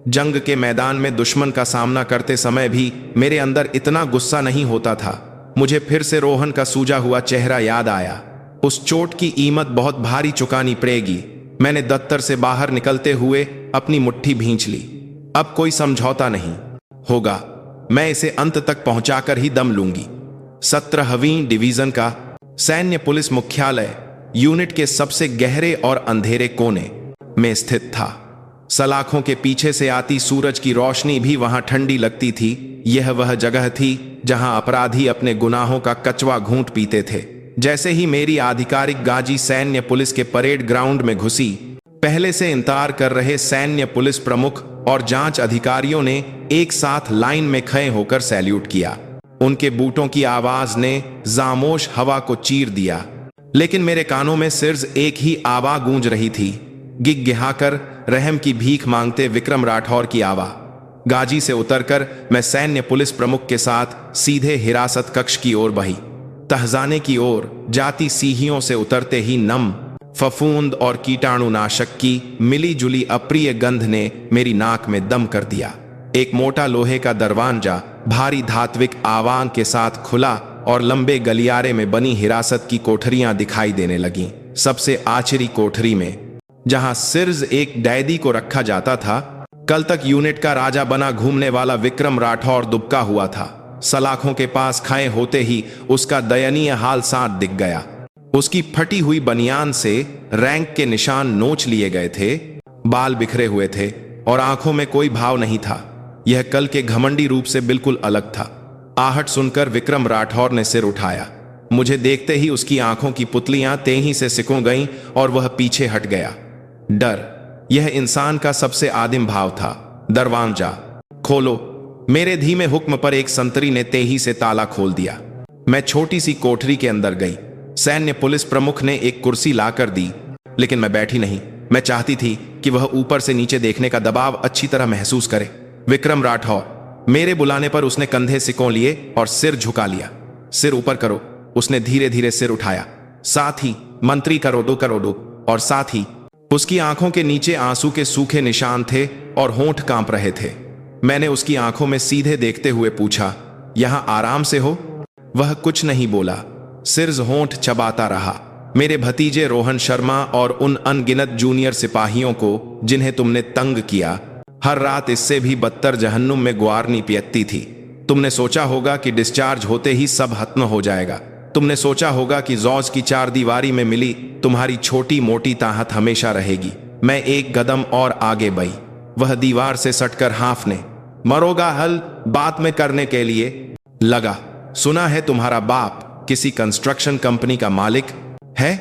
जंग के मैदान में दुश्मन का सामना करते समय भी मेरे अंदर इतना गुस्सा नहीं होता था। मुझे फिर से रोहन का सूजा हुआ चेहरा याद आया। उस चोट की कीमत बहुत भारी चुकानी पड़ेगी। मैंने दफ्तर से बाहर निकलते हुए अपनी मुट्ठी भींच ली। अब कोई समझौता नहीं होगा। मैं इसे अंत तक पहुंचाकर ही दम लूंगी। 17वीं डिवीजन का सैन्य पुलिस मुख्यालय यूनिट के सबसे गहरे और अंधेरे कोने में स्थित था। सलाखों के पीछे से आती सूरज की रोशनी भी वहां ठंडी लगती थी। यह वह जगह थी जहां अपराधी अपने गुनाहों का कचवा घूंट पीते थे। जैसे ही मेरी आधिकारिक गाजी सैन्य पुलिस के परेड ग्राउंड में घुसी, पहले से इंतजार कर रहे सैन्य पुलिस प्रमुख और जांच अधिकारियों ने एक साथ लाइन में खड़े होकर सैल्यूट किया। उनके बूटों की आवाज ने जामोश हवा को चीर दिया, लेकिन मेरे कानों में सिर्फ एक ही आवाज गूंज रही थी, गिगगिहाकर रहम की भीख मांगते विक्रम राठौर की आवाज। गाजी से उतरकर मैं सैन्य पुलिस प्रमुख के साथ सीधे हिरासत कक्ष की ओर बही। तहजाने की ओर जाती सीढ़ियों से उतरते ही नम, फफूंद और कीटाणुनाशक की मिली जुली अप्रिय गंध ने मेरी नाक में दम कर दिया। एक मोटा लोहे का दरवाजा भारी धात्विक आवाज़ के साथ खुला और लंबे गलियारे में बनी हिरासत की कोठरियां दिखाई देने लगीं। सबसे आखिरी कोठरी में, जहां सिर्फ एक कैदी को रखा जाता था, कल तक यूनिट का राजा बना घूमने वाला विक्रम राठौर दुबका हुआ था। सलाखों के पास खड़े होते ही उसका दयनीय हाल साथ दिख गया। उसकी फटी हुई बनियान से रैंक के निशान नोच लिए गए थे, बाल बिखरे हुए थे और आंखों में कोई भाव नहीं था। यह कल के घमंडी रूप से बिल्कुल अलग था। आहट सुनकर विक्रम राठौर ने सिर उठाया। मुझे देखते ही उसकी आंखों की पुतलियां तेजी से सिकुड़ गईं और वह पीछे हट गया। डर, यह इंसान का सबसे आदिम भाव था। दरवाजा खोलो, मेरे धीमे हुक्म पर एक संतरी ने तेजी से ताला खोल दिया। मैं छोटी सी कोठरी के अंदर गई। सैन्य पुलिस प्रमुख ने एक कुर्सी लाकर दी, लेकिन मैं बैठी नहीं। मैं चाहती थी कि वह ऊपर से नीचे देखने का दबाव अच्छी तरह महसूस करे। विक्रम राठौर, मेरे बुलाने पर उसने कंधे सिकोड़ लिए और सिर झुका लिया। सिर ऊपर करो, उसने धीरे धीरे सिर उठाया। साथ ही मंत्री करोडो, और साथ ही उसकी आंखों के नीचे आंसू के सूखे निशान थे और होंठ कांप रहे थे। मैंने उसकी आंखों में सीधे देखते हुए पूछा, यहां आराम से हो? वह कुछ नहीं बोला, सिर्फ होंठ चबाता रहा। मेरे भतीजे रोहन शर्मा और उन अनगिनत जूनियर सिपाहियों को जिन्हें तुमने तंग किया, हर रात इससे भी बदतर जहन्नुम में गुआरनी पियती थी। तुमने सोचा होगा कि डिस्चार्ज होते ही सब खत्म हो जाएगा। तुमने सोचा होगा कि जौज की चार दीवारी में मिली तुम्हारी छोटी मोटी ताकत हमेशा रहेगी। मैं एक कदम और आगे बढ़ी। वह दीवार से सटकर हांफने, मरोगा हल बात में करने के लिए लगा। सुना है तुम्हारा बाप किसी कंस्ट्रक्शन कंपनी का मालिक है?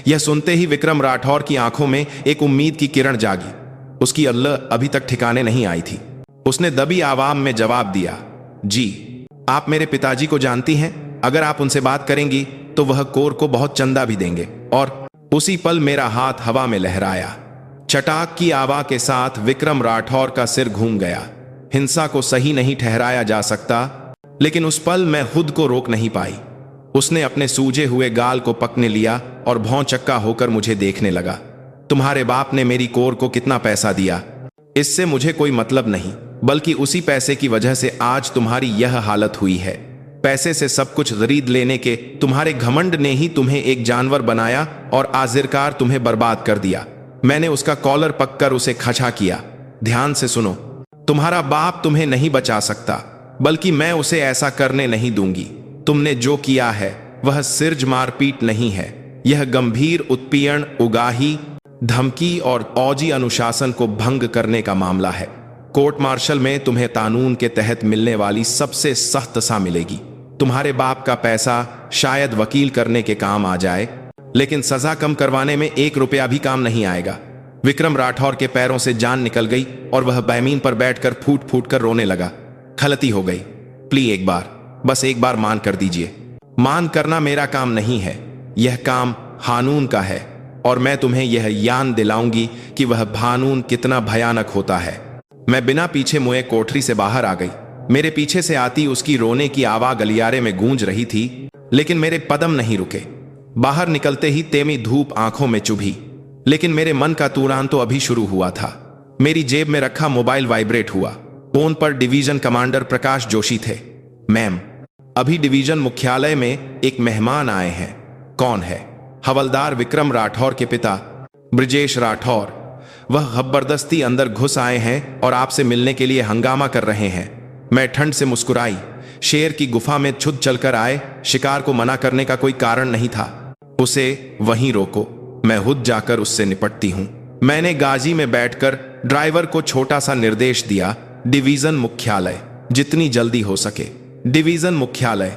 यह सुनते ही विक्रम राठौर की आंखों में एक उम्मीद की किरण जागी। उसकी अल्लाह अभी तक ठिकाने नहीं आई थी। उसने दबी आवाम में जवाब दिया, जी, आप मेरे पिताजी को जानती हैं। अगर आप उनसे बात करेंगी तो वह कोर को बहुत चंदा भी देंगे। और उसी पल मेरा हाथ हवा में लहराया। चटाक की आवाज के साथ विक्रम राठौर का सिर घूम गया। हिंसा को सही नहीं ठहराया जा सकता, लेकिन उस पल मैं खुद को रोक नहीं पाई। उसने अपने सूजे हुए गाल को पकने लिया और भौंचक्का होकर मुझे देखने लगा। तुम्हारे बाप ने मेरी कोर को कितना पैसा दिया, इससे मुझे कोई मतलब नहीं, बल्कि उसी पैसे की वजह से आज तुम्हारी यह हालत हुई है। पैसे से सब कुछ खरीद लेने के तुम्हारे घमंड ने ही तुम्हें एक जानवर बनाया और आखिरकार तुम्हें बर्बाद कर दिया। मैंने उसका कॉलर पककर उसे खचा किया। ध्यान से सुनो, तुम्हारा बाप तुम्हें नहीं बचा सकता, बल्कि मैं उसे ऐसा करने नहीं दूंगी। तुमने जो किया है वह सिर्फ मारपीट नहीं है, यह गंभीर उत्पीड़न, उगाही, धमकी और फौजी अनुशासन को भंग करने का मामला है। कोर्ट मार्शल में तुम्हें कानून के तहत मिलने वाली सबसे सख्त सजा मिलेगी। तुम्हारे बाप का पैसा शायद वकील करने के काम आ जाए, लेकिन सजा कम करवाने में 1 रुपया भी काम नहीं आएगा। विक्रम राठौर के पैरों से जान निकल गई और वह जमीन पर बैठकर फूट फूट कर रोने लगा। गलती हो गई, प्लीज एक बार, बस एक बार मान कर दीजिए। मान करना मेरा काम नहीं है, यह काम कानून का है, और मैं तुम्हें यह याद दिलाऊंगी कि वह कानून कितना भयानक होता है। मैं बिना पीछे मुए कोठरी से बाहर आ गई। मेरे पीछे से आती उसकी रोने की आवाज गलियारे में गूंज रही थी, लेकिन मेरे कदम नहीं रुके। बाहर निकलते ही तेमी धूप आंखों में चुभी, लेकिन मेरे मन का तूरान तो अभी शुरू हुआ था। मेरी जेब में रखा मोबाइल वाइब्रेट हुआ। फोन पर डिवीजन कमांडर प्रकाश जोशी थे। मैम, अभी डिवीजन मुख्यालय में एक मेहमान आए हैं। कौन है? हवलदार विक्रम राठौर के पिता ब्रिजेश राठौर। वह जबरदस्ती अंदर घुस आए हैं और आपसे मिलने के लिए हंगामा कर रहे हैं। मैं ठंड से मुस्कुराई। शेर की गुफा में छुप चलकर आए शिकार को मना करने का कोई कारण नहीं था। उसे वहीं रोको, मैं खुद जाकर उससे निपटती हूं। मैंने गाजी में बैठकर ड्राइवर को छोटा सा निर्देश दिया, डिवीजन मुख्यालय, जितनी जल्दी हो सके। डिवीजन मुख्यालय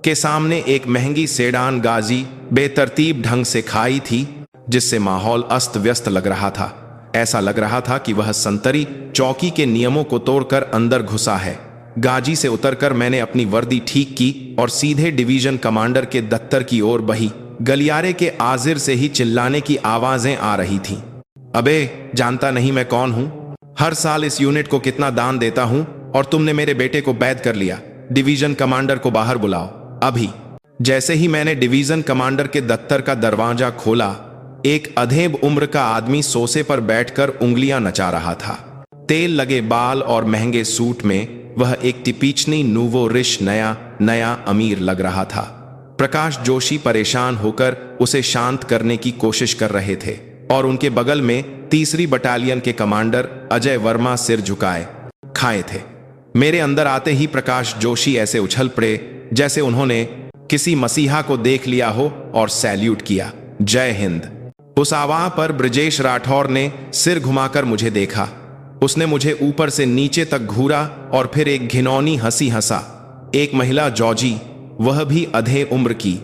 के सामने एक महंगी सेडान गाजी बेतरतीब ढंग से खाई थी, जिससे माहौल अस्त व्यस्त लग रहा था। ऐसा लग रहा था कि वह संतरी चौकी के नियमों को तोड़कर अंदर घुसा है। गाजी से उतरकर मैंने अपनी वर्दी ठीक की और सीधे डिवीजन कमांडर के दफ्तर की ओर बही। गलियारे के आजिर से ही चिल्लाने की आवाजें आ रही थीं। अबे, जानता नहीं मैं कौन हूं? हर साल इस यूनिट को कितना दान देता हूं और तुमने मेरे बेटे को बैद कर लिया। डिवीजन कमांडर को बाहर बुलाओ अभी। जैसे ही मैंने डिवीजन कमांडर के दफ्तर का दरवाजा खोला, एक अधेब उम्र का आदमी सोफे पर बैठकर उंगलियां नचा रहा था। तेल लगे बाल और महंगे सूट में वह एक टिपिचनी नूवो रिश नया अमीर लग रहा था। प्रकाश जोशी परेशान होकर उसे शांत करने की कोशिश कर रहे थे और उनके बगल में 3री बटालियन के कमांडर अजय वर्मा सिर झुकाए खाए थे। मेरे अंदर आते ही प्रकाश जोशी ऐसे उछल पड़े जैसे उन्होंने किसी मसीहा को देख लिया हो और सैल्यूट किया। जय हिंद। उस आवाज पर ब्रजेश राठौर ने सिर घुमाकर मुझे देखा। उसने मुझे ऊपर से नीचे तक घूरा और फिर एक घिनौनी हंसी हंसा। एक महिला जॉजी, वह भी अधे उम्र की।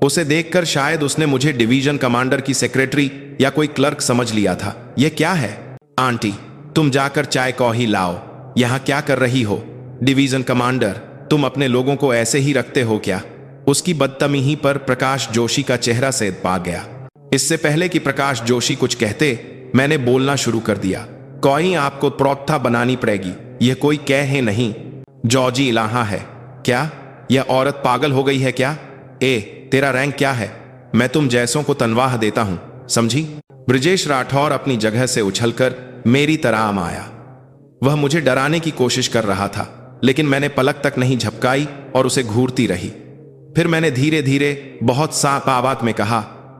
उसे देखकर शायद उसने मुझे डिवीजन कमांडर की सेक्रेटरी या कोई क्लर्क समझ लिया था। यह क्या है? आंटी, तुम जाकर चाय कॉफी लाओ। यहां क्या कर रही हो? डिवीजन कमांडर, तुम अपने लोगों को ऐसे ही रखते हो क्या? उसकी बदतमीजी पर प्रकाश जोशी का चेहरा सेद पा गया। इससे पहले कि प्रकाश जोशी कुछ कहते, मैंने बोलना शुरू कर दिया। कोई आपको प्रोत्था बनानी पड़ेगी, यह कोई कह नहीं। जॉर्जी इलाहा है क्या? यह औरत पागल हो गई है क्या? तेरा रैंक क्या है? मैं तुम जैसों को तनवाह देता हूं, समझी? ब्रजेश राठौर अपनी जगह से उछलकर मेरी तरफ आया। वह मुझे डराने की कोशिश कर रहा था, लेकिन मैंने पलक तक नहीं झपकाई और उसे घूरती रही। फिर मैंने धीरे धीरे बहुत साफ आवाज में कहा,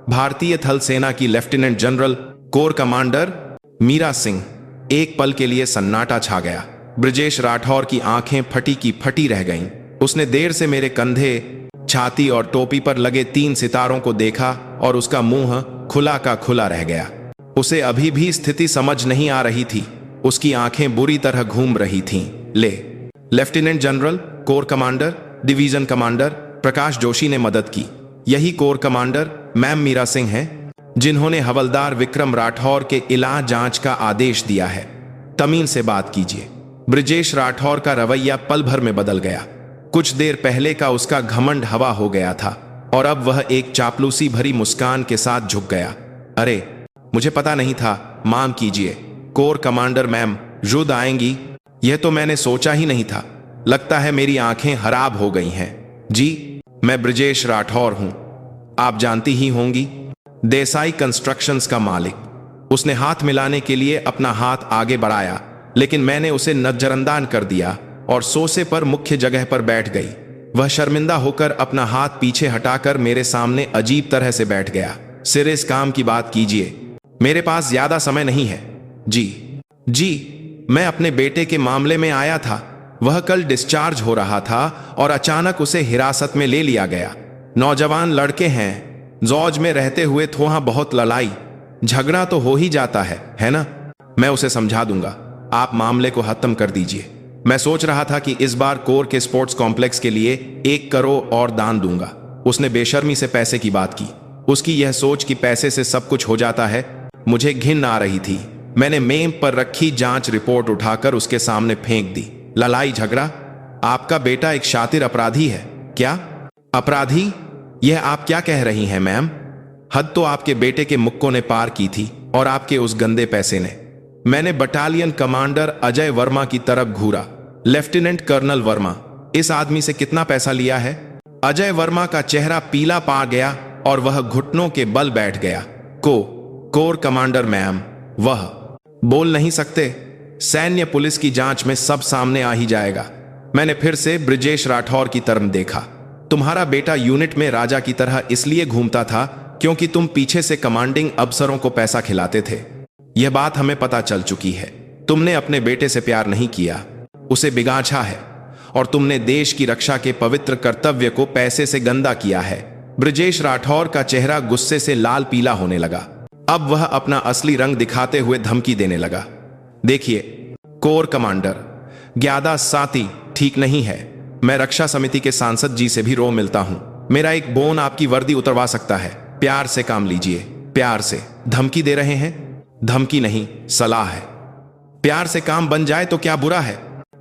भारतीय थल सेना की lieutenant general corps commander Meera Singh. एक पल के लिए सन्नाटा छा गया। ब्रजेश राठौर की आंखें फटी की फटी रह गईं। उसने देर से मेरे कंधे, छाती और टोपी पर लगे 3 सितारों को देखा और उसका मुंह खुला का खुला रह गया। उसे अभी भी स्थिति समझ नहीं आ रही थी। उसकी आंखें बुरी तरह घूम रही थीं। Lieutenant general, corps commander, division commander Prakash Joshi ने मदद की। यही corps commander ma'am Meera Singh हैं, जिन्होंने हवलदार विक्रम राठौर के इलाज जांच का आदेश दिया है। तमीन से बात कीजिए। ब्रजेश राठौर का रवैया पल भर में बदल गया। कुछ देर पहले का उसका घमंड हवा हो गया था और अब वह एक चापलूसी भरी मुस्कान के साथ झुक गया। अरे, मुझे पता नहीं था। माफ कीजिए कोर कमांडर मैम, रुद आएंगी, यह तो मैंने सोचा ही नहीं था। लगता है मेरी आंखें खराब हो गई हैं। जी, मैं ब्रजेश राठौर हूं, आप जानती ही होंगी, देसाई कंस्ट्रक्शंस का मालिक। उसने हाथ मिलाने के लिए अपना हाथ आगे बढ़ाया, लेकिन मैंने उसे नजरअंदाज कर दिया और सोफे पर मुख्य जगह पर बैठ गई। वह शर्मिंदा होकर अपना हाथ पीछे हटाकर मेरे सामने अजीब तरह से बैठ गया। सिर इस काम की बात कीजिए, मेरे पास ज्यादा समय नहीं है। जी, मैं अपने बेटे के मामले में आया था। वह कल डिस्चार्ज हो रहा था और अचानक उसे हिरासत में ले लिया गया। नौजवान लड़के हैं, जौज में रहते हुए थोड़ा बहुत लड़ाई झगड़ा तो हो ही जाता है ना? मैं उसे समझा दूंगा, आप मामले को खत्म कर दीजिए। मैं सोच रहा था कि इस बार कोर के स्पोर्ट्स कॉम्प्लेक्स के लिए 1 करोड़ और दान दूंगा। उसने बेशर्मी से पैसे की बात की। उसकी यह सोच कि पैसे से सब कुछ हो जाता है, मुझे घिन आ रही थी। मैंने मेम पर रखी जांच रिपोर्ट उठाकर उसके सामने फेंक दी। लड़ाई झगड़ा? आपका बेटा एक शातिर अपराधी है क्या? अपराधी? यह आप क्या कह रही हैं मैम? हद तो आपके बेटे के मुक्कों ने पार की थी और आपके उस गंदे पैसे ने। मैंने बटालियन कमांडर अजय वर्मा की तरफ घूरा। लेफ्टिनेंट कर्नल वर्मा, इस आदमी से कितना पैसा लिया है? अजय वर्मा का चेहरा पीला पा गया और वह घुटनों के बल बैठ गया। कोर कमांडर मैम, वह बोल नहीं सकते। सैन्य पुलिस की जांच में सब सामने आ ही जाएगा। मैंने फिर से ब्रजेश राठौर की तरफ देखा। तुम्हारा बेटा यूनिट में राजा की तरह इसलिए घूमता था क्योंकि तुम पीछे से कमांडिंग अफसरों को पैसा खिलाते थे। यह बात हमें पता चल चुकी है। तुमने अपने बेटे से प्यार नहीं किया, उसे बिगाड़ा है और तुमने देश की रक्षा के पवित्र कर्तव्य को पैसे से गंदा किया है। ब्रजेश राठौर का चेहरा गुस्से से लाल पीला होने लगा। अब वह अपना असली रंग दिखाते हुए धमकी देने लगा। देखिए कोर कमांडर, ज्यादा साथी ठीक नहीं है। मैं रक्षा समिति के सांसद जी से भी रो मिलता हूं। मेरा एक बोन आपकी वर्दी उतरवा सकता है। प्यार से काम लीजिए, प्यार से। धमकी दे रहे हैं? धमकी नहीं, सलाह है। प्यार से काम बन जाए तो क्या बुरा है?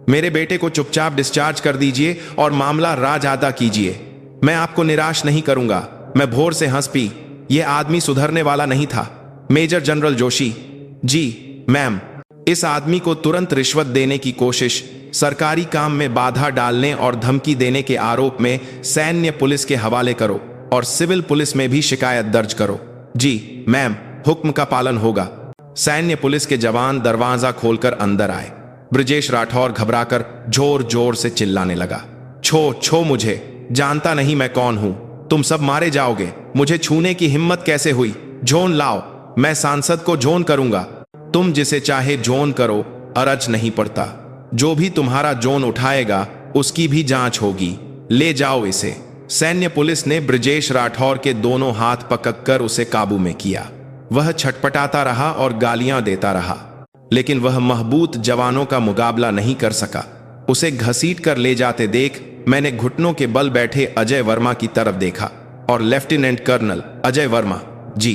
मेरे बेटे को चुपचाप डिस्चार्ज कर दीजिए और मामला राज अदा कीजिए। मैं आपको निराश नहीं करूंगा। मैं भोर से हंस पी। यह आदमी सुधरने वाला नहीं था। Major general Joshi. जी मैम। इस आदमी को तुरंत रिश्वत देने की कोशिश, सरकारी काम में बाधा डालने और धमकी देने के आरोप में सैन्य पुलिस के हवाले करो और सिविल पुलिस में भी शिकायत दर्ज करो। जी मैम, हुक्म का पालन होगा। सैन्य पुलिस के जवान दरवाजा खोलकर अंदर आए। ब्रजेश राठौर घबराकर जोर जोर से चिल्लाने लगा, छो छो मुझे, जानता नहीं मैं कौन हूं, तुम सब मारे जाओगे, मुझे छूने की हिम्मत कैसे हुई, जोन लाओ, मैं सांसद को जोन करूंगा। तुम जिसे चाहे जोन करो, अरज नहीं पड़ता, जो भी तुम्हारा जोन उठाएगा उसकी भी जांच होगी, ले जाओ इसे। सैन्य पुलिस ने ब्रजेश राठौर के दोनों हाथ पकड़कर उसे काबू में किया। वह छटपटाता रहा और गालियां देता रहा, लेकिन वह महबूत जवानों का मुकाबला नहीं कर सका। उसे घसीट कर ले जाते देख मैंने घुटनों के बल बैठे अजय वर्मा की तरफ देखा और लेफ्टिनेंट कर्नल अजय वर्मा, जी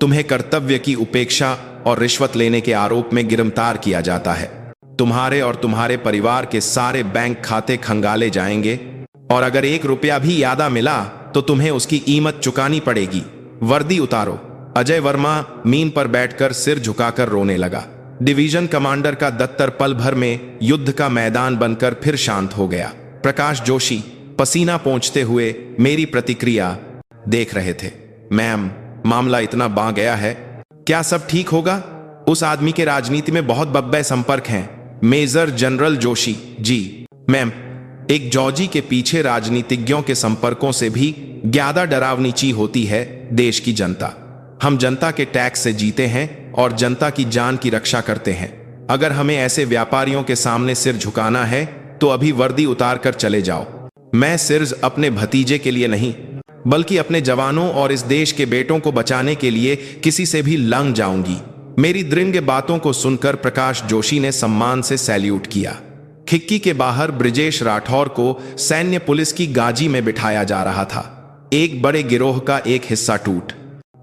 तुम्हें कर्तव्य की उपेक्षा और रिश्वत लेने के आरोप में गिरफ्तार किया जाता है। तुम्हारे और तुम्हारे परिवार के सारे बैंक खाते खंगाले जाएंगे और अगर 1 रुपया भी यादा मिला तो तुम्हें उसकी कीमत चुकानी पड़ेगी। वर्दी उतारो। अजय वर्मा मीन पर बैठकर सिर झुकाकर रोने लगा। डिवीजन कमांडर का दफ्तर पल भर में युद्ध का मैदान बनकर फिर शांत हो गया। प्रकाश जोशी पसीना पोंछते हुए मेरी प्रतिक्रिया देख रहे थे। मैम, मामला इतना बां गया है, क्या सब ठीक होगा? उस आदमी के राजनीति में बहुत बब्बे संपर्क हैं। मेजर जनरल जोशी, जी मैम, एक जॉजी के पीछे राजनीतिज्ञों के संपर्कों से भी ज्यादा डरावनी चीज होती है देश की जनता। हम जनता के टैक्स से जीते हैं और जनता की जान की रक्षा करते हैं। अगर हमें ऐसे व्यापारियों के सामने सिर झुकाना है तो अभी वर्दी उतार कर चले जाओ। मैं सिर्फ अपने भतीजे के लिए नहीं बल्कि अपने जवानों और इस देश के बेटों को बचाने के लिए किसी से भी लंग जाऊंगी। मेरी दृढ़ बातों को सुनकर प्रकाश जोशी ने सम्मान से सैल्यूट किया। खिड़की के बाहर ब्रजेश राठौर को सैन्य पुलिस की गाजी में बिठाया जा रहा था। एक बड़े गिरोह का एक हिस्सा टूट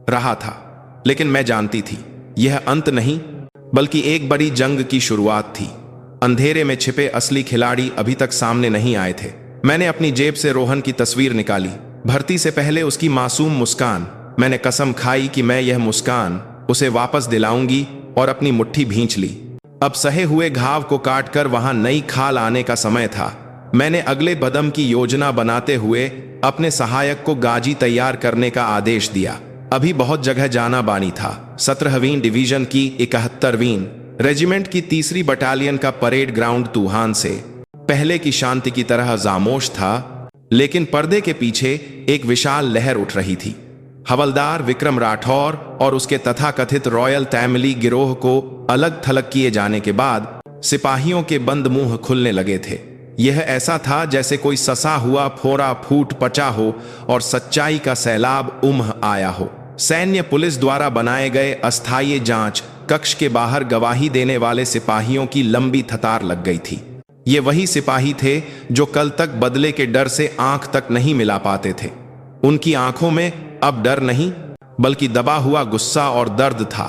रहा था, लेकिन मैं जानती थी यह अंत नहीं बल्कि एक बड़ी जंग की शुरुआत थी। अंधेरे में छिपे असली खिलाड़ी अभी तक सामने नहीं आए थे। मैंने अपनी जेब से रोहन की तस्वीर निकाली। भर्ती से पहले उसकी मासूम मुस्कान। मैंने कसम खाई कि मैं यह मुस्कान उसे वापस दिलाऊंगी और अपनी मुट्ठी भींच ली। अब सहे हुए घाव को काटकर वहां नई खाल आने का समय था। मैंने अगले कदम की योजना बनाते हुए अपने सहायक को गाजी तैयार करने का आदेश दिया। अभी बहुत जगह जाना बानी था। 17वीं डिवीजन की 71वीं रेजिमेंट की 3री बटालियन का परेड ग्राउंड तूफान से पहले की शांति की तरह खामोश था, लेकिन पर्दे के पीछे एक विशाल लहर उठ रही थी। हवलदार विक्रम राठौर और उसके तथाकथित रॉयल तैमली गिरोह को अलग थलग किए जाने के बाद सिपाहियों के बंद मुंह खुलने लगे थे। यह ऐसा था जैसे कोई ससा हुआ फोड़ा फूट पचा हो और सच्चाई का सैलाब उमड़ आया हो। सैन्य पुलिस द्वारा बनाए गए अस्थायी जांच कक्ष के बाहर गवाही देने वाले सिपाहियों की लंबी कतार लग गई थी। ये वही सिपाही थे जो कल तक बदले के डर से आंख तक नहीं मिला पाते थे। उनकी आंखों में अब डर नहीं बल्कि दबा हुआ गुस्सा और दर्द था।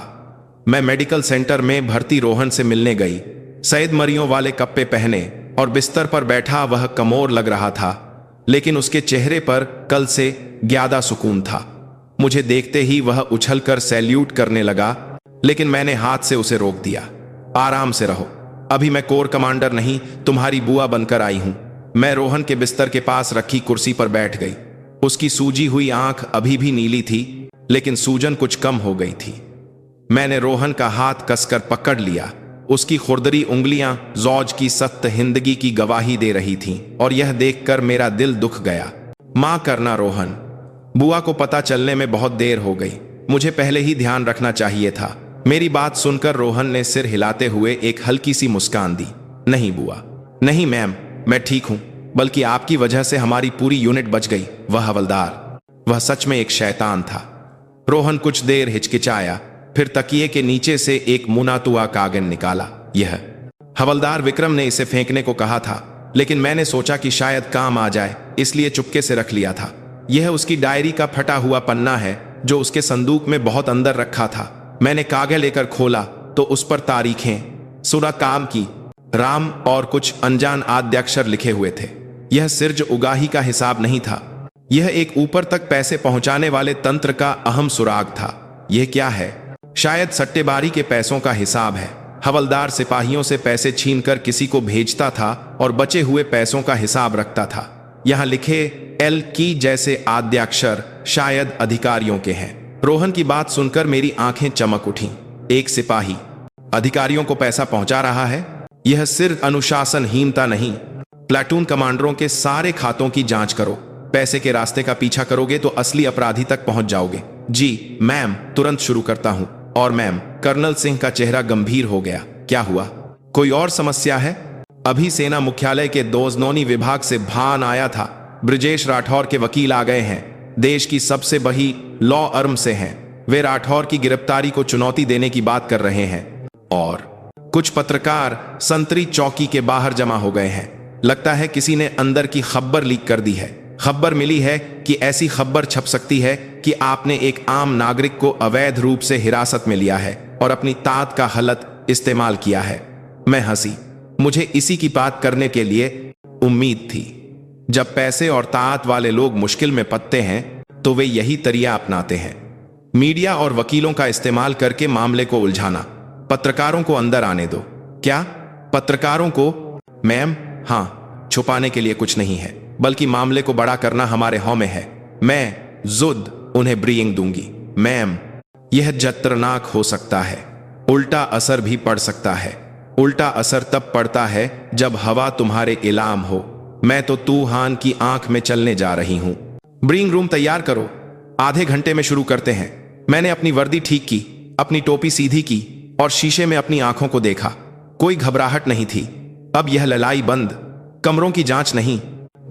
मैं मेडिकल सेंटर में भर्ती रोहन से मिलने गई। सैद मरियों वाले कप्पे पहने और बिस्तर पर बैठा वह कमोर लग रहा था, लेकिन उसके चेहरे पर कल से ज्यादा सुकून था। मुझे देखते ही वह उछलकर सैल्यूट करने लगा, लेकिन मैंने हाथ से उसे रोक दिया। आराम से रहो, अभी मैं कोर कमांडर नहीं तुम्हारी बुआ बनकर आई हूं। मैं रोहन के बिस्तर के पास रखी कुर्सी पर बैठ गई। उसकी सूजी हुई आंख अभी भी नीली थी, लेकिन सूजन कुछ कम हो गई थी। मैंने रोहन का हाथ कसकर पकड़ लिया। उसकी खुरदरी उंगलियां जौज की सख्त हिंदगी की गवाही दे रही थीं और यह देखकर मेरा दिल दुख गया। मां करना रोहन। बुआ को पता चलने में बहुत देर हो गई। मुझे पहले ही ध्यान रखना चाहिए था। मेरी बात सुनकर रोहन ने सिर हिलाते हुए एक हल्की सी मुस्कान दी। नहीं बुआ, नहीं मैम, मैं ठीक हूं, बल्कि आपकी वजह से हमारी पूरी यूनिट बच गई। वह हवलदार, वह सच में एक शैतान था। रोहन कुछ देर हिचकिचाया, फिर तकिए के नीचे से एक मुनातुआ कागज निकाला। यह हवलदार विक्रम ने इसे फेंकने को कहा था, लेकिन मैंने सोचा कि शायद काम आ जाए, इसलिए चुपके से रख लिया था। यह उसकी डायरी का फटा हुआ पन्ना है जो उसके संदूक में बहुत अंदर रखा था। मैंने कागज लेकर खोला तो उस पर तारीखें, सुरा काम की, राम और कुछ अनजान आद्याक्षर लिखे हुए थे। यह सिर्ज उगाही का हिसाब नहीं था, यह एक ऊपर तक पैसे पहुंचाने वाले तंत्र का अहम सुराग था। यह क्या है? शायद सट्टेबारी के पैसों का हिसाब है। हवलदार सिपाहियों से पैसे छीनकर किसी को भेजता था और बचे हुए पैसों का हिसाब रखता था। यहाँ लिखे एल की जैसे आद्याक्षर शायद अधिकारियों के हैं। रोहन की बात सुनकर मेरी आंखें चमक उठीं। एक सिपाही अधिकारियों को पैसा पहुंचा रहा है? यह सिर्फ अनुशासनहीनता नहीं, प्लाटून कमांडरों के सारे खातों की जांच करो। पैसे के रास्ते का पीछा करोगे तो असली अपराधी तक पहुंच जाओगे। जी मैम, तुरंत शुरू करता हूं। और मैम, कर्नल सिंह का चेहरा गंभीर हो गया। क्या हुआ? कोई और समस्या है? अभी सेना मुख्यालय के दोजनोनी विभाग से भान आया था। ब्रजेश राठौर के वकील आ गए हैं। देश की सबसे बड़ी लॉ अर्म से हैं। वे राठौर की गिरफ्तारी को चुनौती देने की बात कर रहे हैं। और कुछ पत्रकार संतरी चौकी के बाहर जमा हो गए हैं। लगता है किसी ने अंदर की खबर लीक कर दी है। खबर मिली है कि ऐसी खबर छप सकती है कि आपने एक आम नागरिक को अवैध रूप से हिरासत में लिया है और अपनी ताकत का गलत इस्तेमाल किया है। मैं हंसी। मुझे इसी की बात करने के लिए उम्मीद थी। जब पैसे और ताकत वाले लोग मुश्किल में पड़ते हैं तो वे यही तरीका अपनाते हैं, मीडिया और वकीलों का इस्तेमाल करके मामले को उलझाना। पत्रकारों को अंदर आने दो। क्या पत्रकारों को? मैम हाँ, छुपाने के लिए कुछ नहीं है, बल्कि मामले को बड़ा करना हमारे हौ में है। मैं जुद उन्हें ब्रीइंग दूंगी। मैम, यह जत्रनाक हो सकता है। उल्टा असर भी पड़ सकता है। उल्टा असर तब पड़ता है जब हवा तुम्हारे इलाम हो। मैं तो तूफान की आंख में चलने जा रही हूं। ब्रीइंग रूम तैयार करो। आधे घंटे में शुरू करते हैं। मैंने अपनी वर्दी ठीक की, अपनी टोपी सीधी की और शीशे में अपनी आंखों को देखा। कोई घबराहट नहीं थी। अब यह लड़ाई बंद कमरों की जांच नहीं,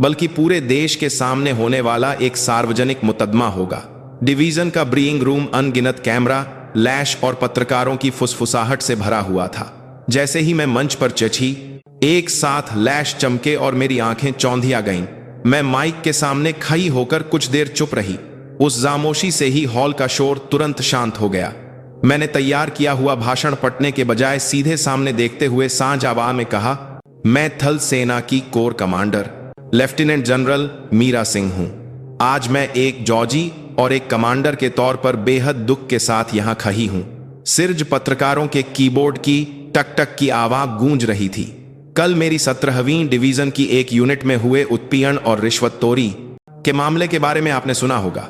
बल्कि पूरे देश के सामने होने वाला एक सार्वजनिक मुकदमा होगा। डिवीजन का ब्रीइंग रूम अनगिनत कैमरा, लैश और पत्रकारों की फुसफुसाहट से भरा हुआ था। जैसे ही मैं मंच पर चढ़ी, एक साथ लैश चमके और मेरी आंखें चौंधिया गईं। मैं माइक के सामने खड़ी होकर कुछ देर चुप रही। उस खामोशी से ही हॉल का शोर तुरंत शांत हो गया। मैंने तैयार किया हुआ भाषण पढ़ने के बजाय सीधे सामने देखते हुए सांझ आवाज में कहा, मैं थल सेना की corps commander lieutenant general Meera Singh हूं। आज मैं एक जॉजी और एक कमांडर के तौर पर बेहद दुख के साथ यहां खड़ी हूं। सिर्ज पत्रकारों के कीबोर्ड की टक टक की आवाज गूंज रही थी। कल मेरी 17वीं डिवीजन की एक यूनिट में हुए उत्पीड़न और रिश्वतखोरी के मामले के बारे में आपने सुना होगा।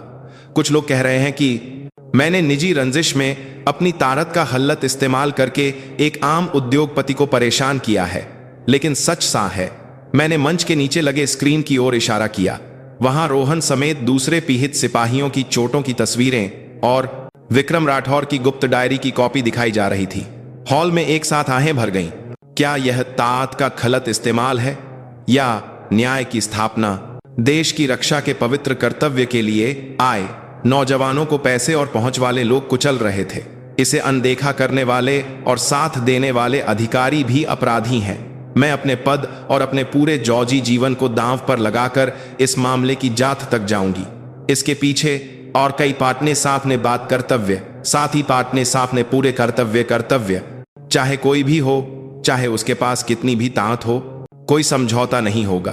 कुछ लोग कह रहे हैं कि मैंने निजी रंजिश में अपनी ताकत का गलत इस्तेमाल करके एक आम उद्योगपति को परेशान किया है, लेकिन सच सा है। मैंने मंच के नीचे लगे स्क्रीन की ओर इशारा किया। वहां रोहन समेत दूसरे पीड़ित सिपाहियों की चोटों की तस्वीरें और विक्रम राठौर की गुप्त डायरी की कॉपी दिखाई जा रही थी। हॉल में एक साथ आहें भर गईं। क्या यह ताकत का गलत इस्तेमाल है या न्याय की स्थापना? देश की रक्षा के पवित्र कर्तव्य के लिए आए नौजवानों को पैसे और पहुंच वाले लोग कुचल रहे थे। इसे अनदेखा करने वाले और साथ देने वाले अधिकारी भी अपराधी हैं। मैं अपने पद और अपने पूरे जॉजी जीवन को दांव पर लगाकर इस मामले की जांच तक जाऊंगी। इसके पीछे और कई पाटने साफ ने बात कर्तव्य, साथ ही पाटने साफ ने पूरे कर्तव्य। चाहे कोई भी हो, चाहे उसके पास कितनी भी ताकत हो, कोई समझौता नहीं होगा।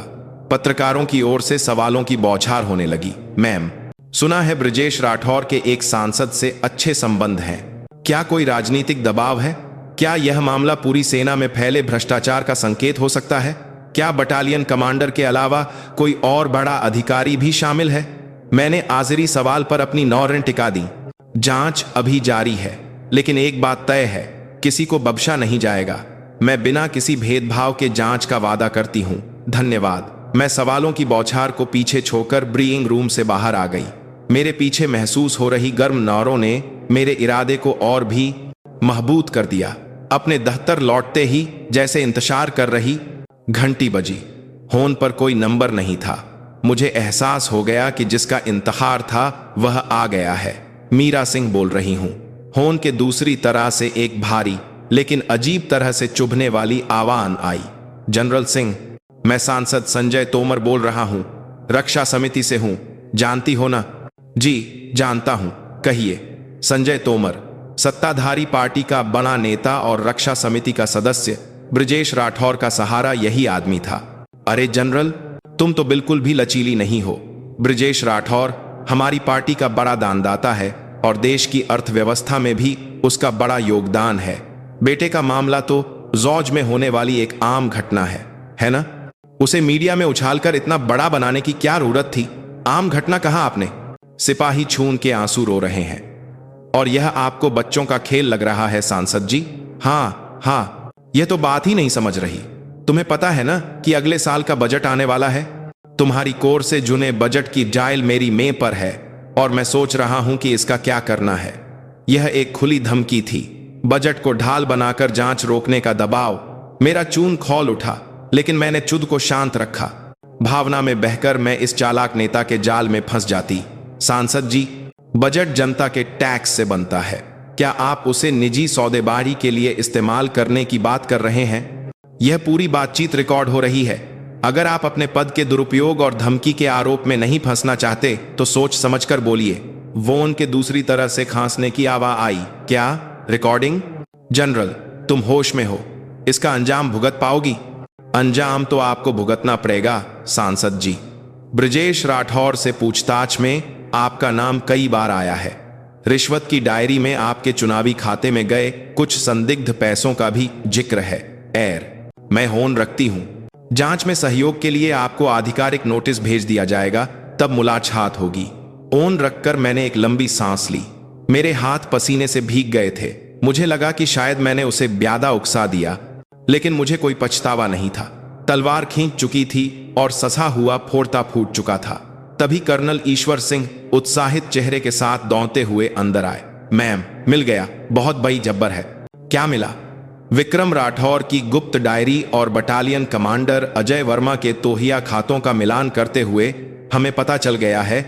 पत्रकारों की ओर से सवालों की बौछार होने लगी। मैम, सुना है ब्रजेश राठौर के एक सांसद से अच्छे संबंध हैं। क्या कोई राजनीतिक दबाव है? क्या यह मामला पूरी सेना में फैले भ्रष्टाचार का संकेत हो सकता है? क्या बटालियन कमांडर के अलावा कोई और बड़ा अधिकारी भी शामिल है? मैंने आखिरी सवाल पर अपनी नौरें टिका दी। जांच अभी जारी है, लेकिन एक बात तय है, किसी को बख्शा नहीं जाएगा। मैं बिना किसी भेदभाव के जांच का वादा करती हूं। धन्यवाद। मैं सवालों की बौछार को पीछे छोड़कर ब्रीइंग रूम से बाहर आ गई। मेरे पीछे महसूस हो रही गर्म नौरों ने मेरे इरादे को और भी मजबूत कर दिया। अपने दफ्तर लौटते ही जैसे इंतजार कर रही घंटी बजी। फोन पर कोई नंबर नहीं था। मुझे एहसास हो गया कि जिसका इंतजार था वह आ गया है। मीरा सिंह बोल रही हूं। फोन के दूसरी तरह से एक भारी लेकिन अजीब तरह से चुभने वाली आवाज आई। जनरल सिंह, मैं सांसद संजय तोमर बोल रहा हूं। रक्षा समिति से हूं, जानती हो ना? जी जानता हूं, कहिए। संजय तोमर, सत्ताधारी पार्टी का बड़ा नेता और रक्षा समिति का सदस्य ब्रजेश राठौर का सहारा यही आदमी था। अरे जनरल, तुम तो बिल्कुल भी लचीली नहीं हो। ब्रजेश राठौर हमारी पार्टी का बड़ा दानदाता है और देश की अर्थव्यवस्था में भी उसका बड़ा योगदान है। बेटे का मामला तो जौज में होने वाली एक आम घटना है ना? उसे मीडिया में उछालकर इतना बड़ा बनाने की क्या जरूरत थी? आम घटना कहा आपने? सिपाही छून के आंसू रो रहे हैं। और यह आपको बच्चों का खेल लग रहा है सांसद जी? हाँ, यह तो बात ही नहीं समझ रही। तुम्हें पता है ना कि अगले साल का बजट आने वाला है? तुम्हारी कोर से जुने बजट की डायल मेरी में पर है और मैं सोच रहा हूं कि इसका क्या करना है। यह एक खुली धमकी थी, बजट को ढाल बनाकर जांच रोकने का दबाव। मेरा चून खौल उठा, लेकिन मैंने चुद को शांत रखा। भावना में बहकर मैं इस चालाक नेता के जाल में फंस जाती। सांसद जी, बजट जनता के टैक्स से बनता है। क्या आप उसे निजी सौदेबाजी के लिए इस्तेमाल करने की बात कर रहे हैं? यह पूरी बातचीत रिकॉर्ड हो रही है। अगर आप अपने पद के दुरुपयोग और धमकी के आरोप में नहीं फंसना चाहते तो सोच समझकर बोलिए। वोन के दूसरी तरह से खांसने की आवाज आई। क्या रिकॉर्डिंग? जनरल, तुम होश में हो? इसका अंजाम भुगत पाओगी? अंजाम तो आपको भुगतना पड़ेगा सांसद जी। ब्रजेश राठौर से पूछताछ में आपका नाम कई बार आया है। रिश्वत की डायरी में आपके चुनावी खाते में गए कुछ संदिग्ध पैसों का भी जिक्र है। मैं होन रखती हूं। जांच में सहयोग के लिए आपको आधिकारिक नोटिस भेज दिया जाएगा, तब मुलाकात होगी। ओन रखकर मैंने एक लंबी सांस ली। मेरे हाथ पसीने से भीग गए थे। मुझे लगा कि शायद मैंने उसे ब्यादा उकसा दिया, लेकिन मुझे कोई पछतावा नहीं था। तलवार खींच चुकी थी और ससा हुआ फोड़ता फूट चुका था। तभी कर्नल ईश्वर सिंह उत्साहित चेहरे के साथ दौड़ते हुए अंदर आए। मैम, मिल गया, बहुत बड़ी जब्बर है। क्या मिला? विक्रम राठौर की गुप्त डायरी और बटालियन कमांडर अजय वर्मा के तोहिया खातों का मिलान करते हुए हमें पता चल गया है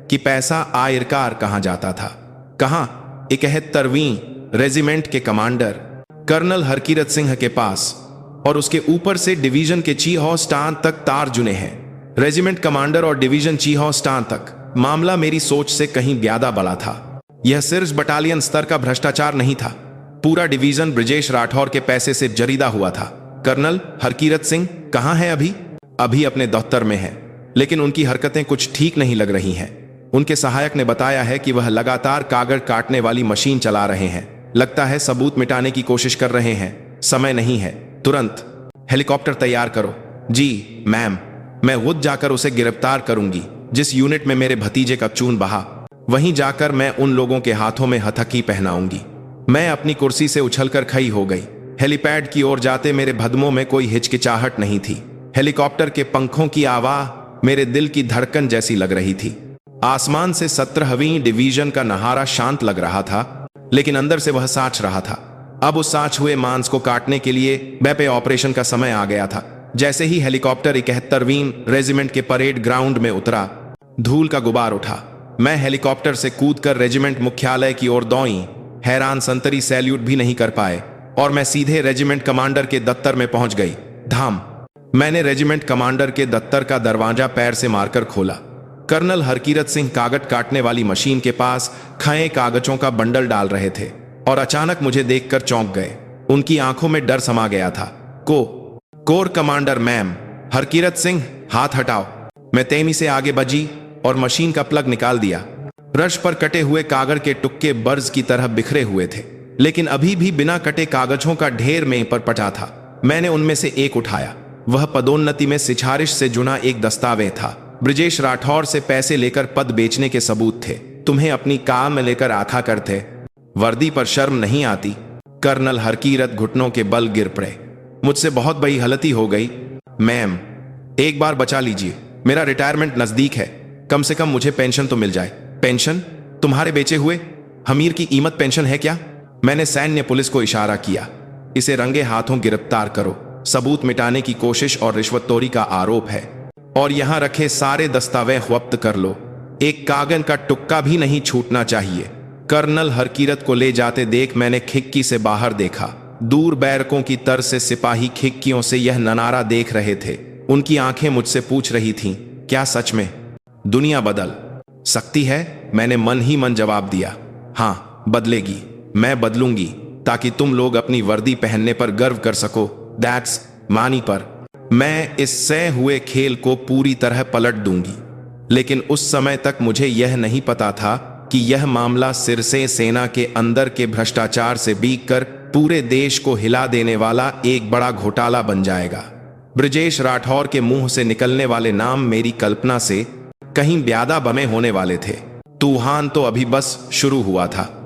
कि पैसा आयरकार कहां जाता था। कहां? 71वीं रेजिमेंट के कमांडर कर्नल हरकीरत सिंह के पास, और उसके ऊपर से डिवीजन के चीफ ऑफ स्टाफ तक तार जुने हैं। रेजिमेंट कमांडर और डिवीजन चीफ ऑफ स्टाफ तक। मामला मेरी सोच से कहीं ज्यादा बड़ा था। यह सिर्फ बटालियन स्तर का भ्रष्टाचार नहीं था, पूरा डिवीजन ब्रजेश राठौर के पैसे से जरीदा हुआ था। कर्नल हरकीरत सिंह कहां है अभी? अभी अपने दफ्तर में है, लेकिन उनकी हरकतें कुछ ठीक नहीं लग रही हैं। उनके सहायक ने बताया है कि वह लगातार कागज काटने वाली मशीन चला रहे हैं। लगता है सबूत मिटाने की कोशिश कर रहे हैं। समय नहीं है, तुरंत हेलीकॉप्टर तैयार करो। जी मैम, मैं खुद जाकर उसे गिरफ्तार करूंगी। जिस यूनिट में मेरे भतीजे का खून बहा, वहीं जाकर मैं उन लोगों के हाथों में हथकड़ी पहनाऊंगी। मैं अपनी कुर्सी से उछलकर खड़ी हो गई। हेलीपैड की ओर जाते मेरे भदमों में कोई हिचकिचाहट नहीं थी। हेलीकॉप्टर के पंखों की आवाज मेरे दिल की धड़कन जैसी लग रही थी। आसमान से 17वीं डिवीजन का नहारा शांत लग रहा था, लेकिन अंदर से वह साच रहा था। अब उस साच हुए मांस को काटने के लिए बैपे ऑपरेशन का समय आ गया था। जैसे ही हेलीकॉप्टर 71वीं रेजिमेंट के परेड ग्राउंड में उतरा, धूल का गुबार उठा। मैं हेलीकॉप्टर से कूदकर रेजिमेंट मुख्यालय की ओर दौड़ी। हैरान संतरी सैल्यूट भी नहीं कर पाए और मैं सीधे रेजिमेंट कमांडर के दफ्तर में पहुंच गई। धाम! मैंने रेजिमेंट कमांडर के दफ्तर का दरवाजा पैर से मारकर खोला। कर्नल हरकीरत सिंह कागज काटने वाली मशीन के पास खए कागजों का बंडल डाल रहे थे और अचानक मुझे देखकर चौंक गए। उनकी आंखों में डर समा गया था। Core commander ma'am, Harkirat Singh, हाथ हटाओ। मैं तेजी से आगे बढ़ी और मशीन का प्लग निकाल दिया। रश पर कटे हुए कागज के टुक्के बर्ज की तरह बिखरे हुए थे, लेकिन अभी भी बिना कटे कागजों का ढेर में पर पटा था। मैंने उनमें से एक उठाया। वह पदोन्नति में सिफारिश से जुड़ा एक दस्तावेज था। ब्रजेश राठौर से पैसे लेकर पद बेचने के सबूत थे। तुम्हें अपनी काम में लेकर आखा करते, वर्दी पर शर्म नहीं आती? कर्नल हरकीरत घुटनों के बल गिर पड़े। मुझसे बहुत बड़ी गलती हो गई मैम, एक बार बचा लीजिए। मेरा रिटायरमेंट नजदीक है, कम से कम मुझे पेंशन तो मिल जाए। पेंशन? तुम्हारे बेचे हुए हमीर की कीमत पेंशन है क्या? मैंने सैन्य पुलिस को इशारा किया। इसे रंगे हाथों गिरफ्तार करो। सबूत मिटाने की कोशिश और रिश्वतखोरी का आरोप है। और यहां रखे सारे दस्तावेज जब्त कर लो। एक कागज का टुक्का भी नहीं छूटना चाहिए। कर्नल हरकीरत को ले जाते देख मैंने खिड़की से बाहर देखा। दूर बैरकों की तरह से सिपाही खिड़कियों से यह नजारा देख रहे थे। उनकी आंखें मुझसे पूछ रही थीं, क्या सच में दुनिया बदल सकती है? मैंने मन ही मन जवाब दिया, हाँ बदलेगी। मैं बदलूंगी ताकि तुम लोग अपनी वर्दी पहनने पर गर्व कर सको। दैट्स मानी पर मैं इस सह हुए खेल को पूरी तरह पलट दूंगी। लेकिन उस समय तक मुझे यह नहीं पता था कि यह मामला सिरसे सेना के अंदर के भ्रष्टाचार से बीक कर पूरे देश को हिला देने वाला एक बड़ा घोटाला बन जाएगा। ब्रजेश राठौर के मुंह से निकलने वाले नाम मेरी कल्पना से कहीं ज्यादा बमे होने वाले थे। तूफान तो अभी बस शुरू हुआ था।